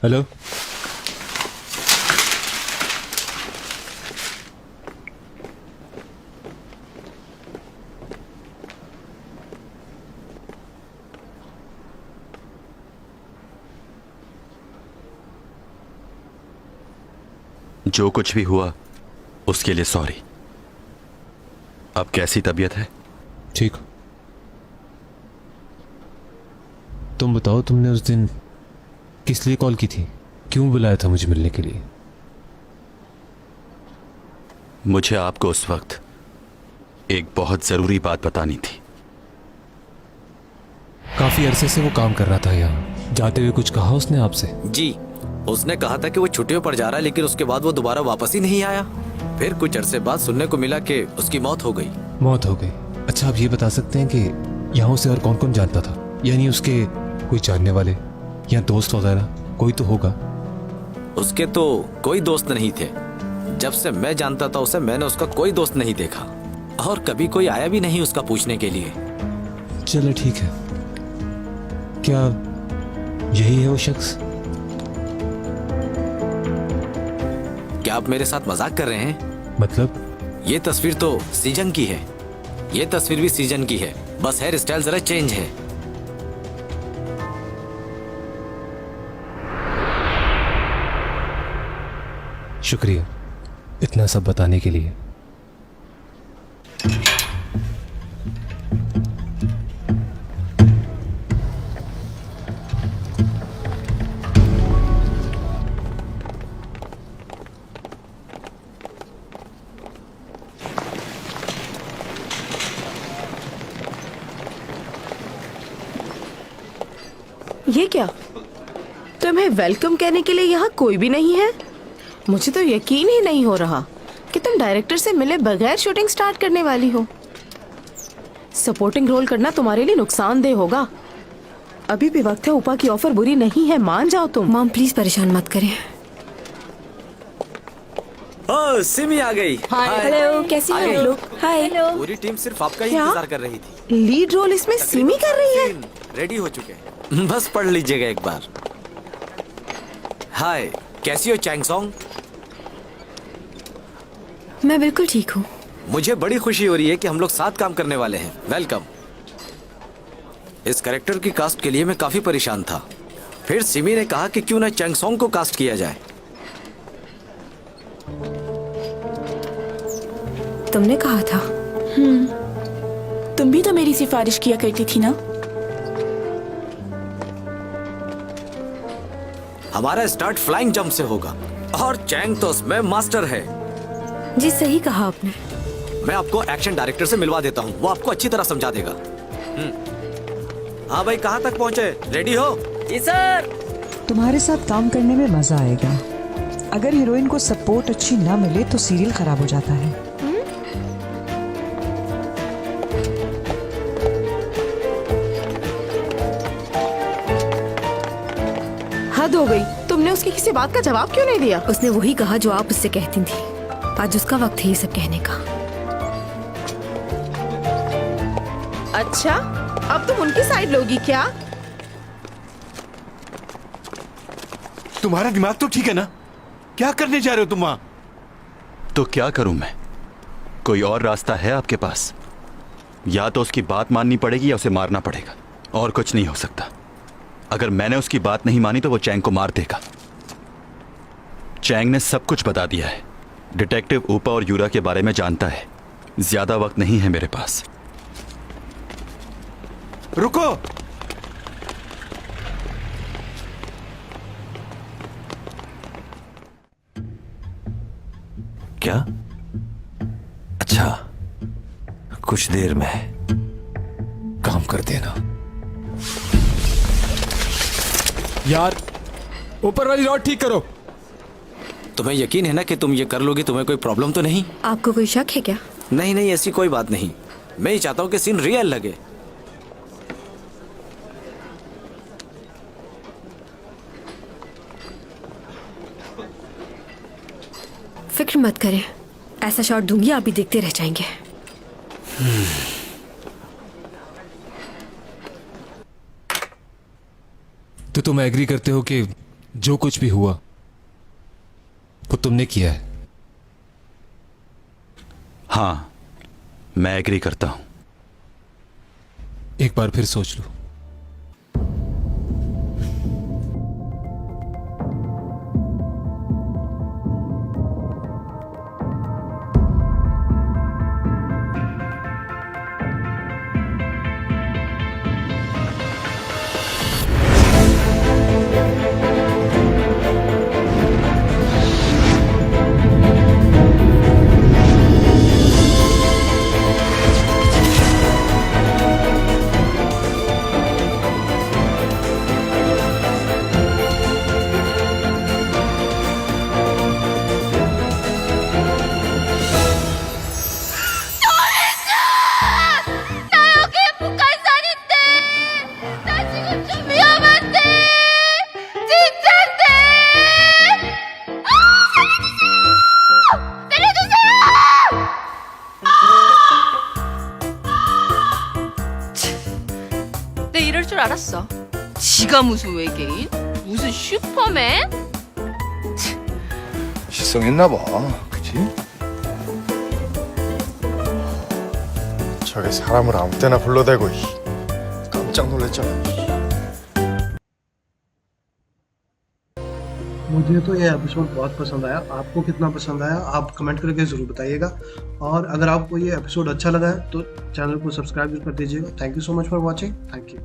हेलो, जो कुछ भी हुआ उसके लिए सॉरी। अब कैसी तबीयत है? ठीक। तुम बताओ, तुमने उस दिन किस लिए कॉल की थी? क्यों बुलाया था मुझे मिलने के लिए? मुझे आपको उस वक्त एक बहुत जरूरी बात बतानी थी। काफी अरसे से वो काम कर रहा था यहाँ। जाते हुए कुछ कहा उसने आपसे? जी, उसने कहा था कि वो छुट्टियों पर जा रहा है, लेकिन उसके बाद वो दोबारा वापस ही नहीं आया। फिर कुछ अरसे बाद सुनने को मिला कि उसकी मौत हो गई। मौत हो गई? अच्छा, आप ये बता सकते हैं कि यहाँ उसे और कौन कौन जानता था? यानी उसके कोई जानने वाले या दोस्त वगैरह कोई तो होगा। उसके तो कोई दोस्त नहीं थे। जब से मैं जानता था उसे, मैंने उसका कोई दोस्त नहीं देखा, और कभी कोई आया भी नहीं उसका पूछने के लिए। चलो ठीक है। क्या यही है वो शख्स? क्या आप मेरे साथ मजाक कर रहे हैं? मतलब? ये तस्वीर तो सीजन की है, ये तस्वीर भी सीजन की है, बस हेयर स्टाइल जरा चेंज है। शुक्रिया इतना सब बताने के लिए। ये क्या? तुम्हें वेलकम कहने के लिए यहाँ कोई भी नहीं है? मुझे तो यकीन ही नहीं हो रहा कि तुम डायरेक्टर से मिले बगैर शूटिंग स्टार्ट करने वाली हो। सपोर्टिंग रोल करना तुम्हारे लिए नुकसानदेह होगा। अभी भी वक्त है, उपा की ऑफर बुरी नहीं है, मान जाओ तुम। मॉम प्लीज परेशान मत करें। ओ सिमी आ गई। हेलो, कैसी हो आप लोग? हाय। पूरी टीम सिर्फ आपका ही क्या? इंतजार कर रही थी। लीड रोल इसमें सिमी कर रही है? रेडी हो चुके हैं, बस पढ़ लीजिएगा एक बार। हाय, कैसी हो चैंग सॉन्ग? मैं बिल्कुल ठीक हूँ। मुझे बड़ी खुशी हो रही है कि हम लोग साथ काम करने वाले हैं। वेलकम। इस कैरेक्टर की कास्ट के लिए मैं काफी परेशान था, फिर सिमी ने कहा कि क्यों ना चैंग सॉन्ग को कास्ट किया जाए। तुमने कहा था। तुम भी तो मेरी सिफारिश किया करती थी ना। हमारा स्टार्ट फ्लाइंग जंप से होगा और चैंग तो उसमें मास्टर है। जी सही कहा आपने। मैं आपको एक्शन डायरेक्टर से मिलवा देता हूँ, वो आपको अच्छी तरह समझा देगा। हाँ भाई, कहाँ तक पहुँचे? रेडी हो? जी सर। तुम्हारे साथ काम करने में मजा आएगा। अगर हीरोइन को सपोर्ट अच्छी ना मिले तो सीरियल खराब हो जाता है। हद हो गई, तुमने उसकी किसी बात का जवाब क्यों नहीं दिया? उसने वही कहा जो आप उससे कहती थी। आज उसका वक्त है ये सब कहने का। अच्छा, अब तुम उनकी साइड लोगी क्या? तुम्हारा दिमाग तो ठीक है ना? क्या करने जा रहे हो तुम वहां? तो क्या करूं मैं? कोई और रास्ता है आपके पास? या तो उसकी बात माननी पड़ेगी या उसे मारना पड़ेगा, और कुछ नहीं हो सकता। अगर मैंने उसकी बात नहीं मानी तो वो चैंग को मार देगा। चैंग ने सब कुछ बता दिया है। डिटेक्टिव ऊपा और यूरा के बारे में जानता है। ज्यादा वक्त नहीं है मेरे पास। रुको। क्या? अच्छा, कुछ देर में काम कर देना। यार, ऊपर वाली रॉड ठीक करो। तुम्हें यकीन है ना कि तुम ये कर लोगे? तुम्हें कोई प्रॉब्लम तो नहीं? आपको कोई शक है क्या? नहीं नहीं, ऐसी कोई बात नहीं। मैं ही चाहता हूं कि सीन रियल लगे। फिक्र मत करें, ऐसा शॉट दूंगी आप भी देखते रह जाएंगे। तो तुम एग्री करते हो कि जो कुछ भी हुआ वो तुमने किया है? हां, मैं एग्री करता हूं। एक बार फिर सोच लो। 내 이럴 줄 알았어. 지가 무슨 외계인? 무슨 슈퍼맨? 실성했나 봐. 그치? 저게 사람을 아무 때나 불러대고 깜짝 놀랐잖아. मुझे तो ये एपिसोड बहुत पसंद आया। आपको कितना पसंद आया आप कमेंट करके ज़रूर बताइएगा। और अगर आपको ये एपिसोड अच्छा लगा है तो चैनल को सब्सक्राइब भी कर दीजिएगा। Thank you so much for watching. Thank you.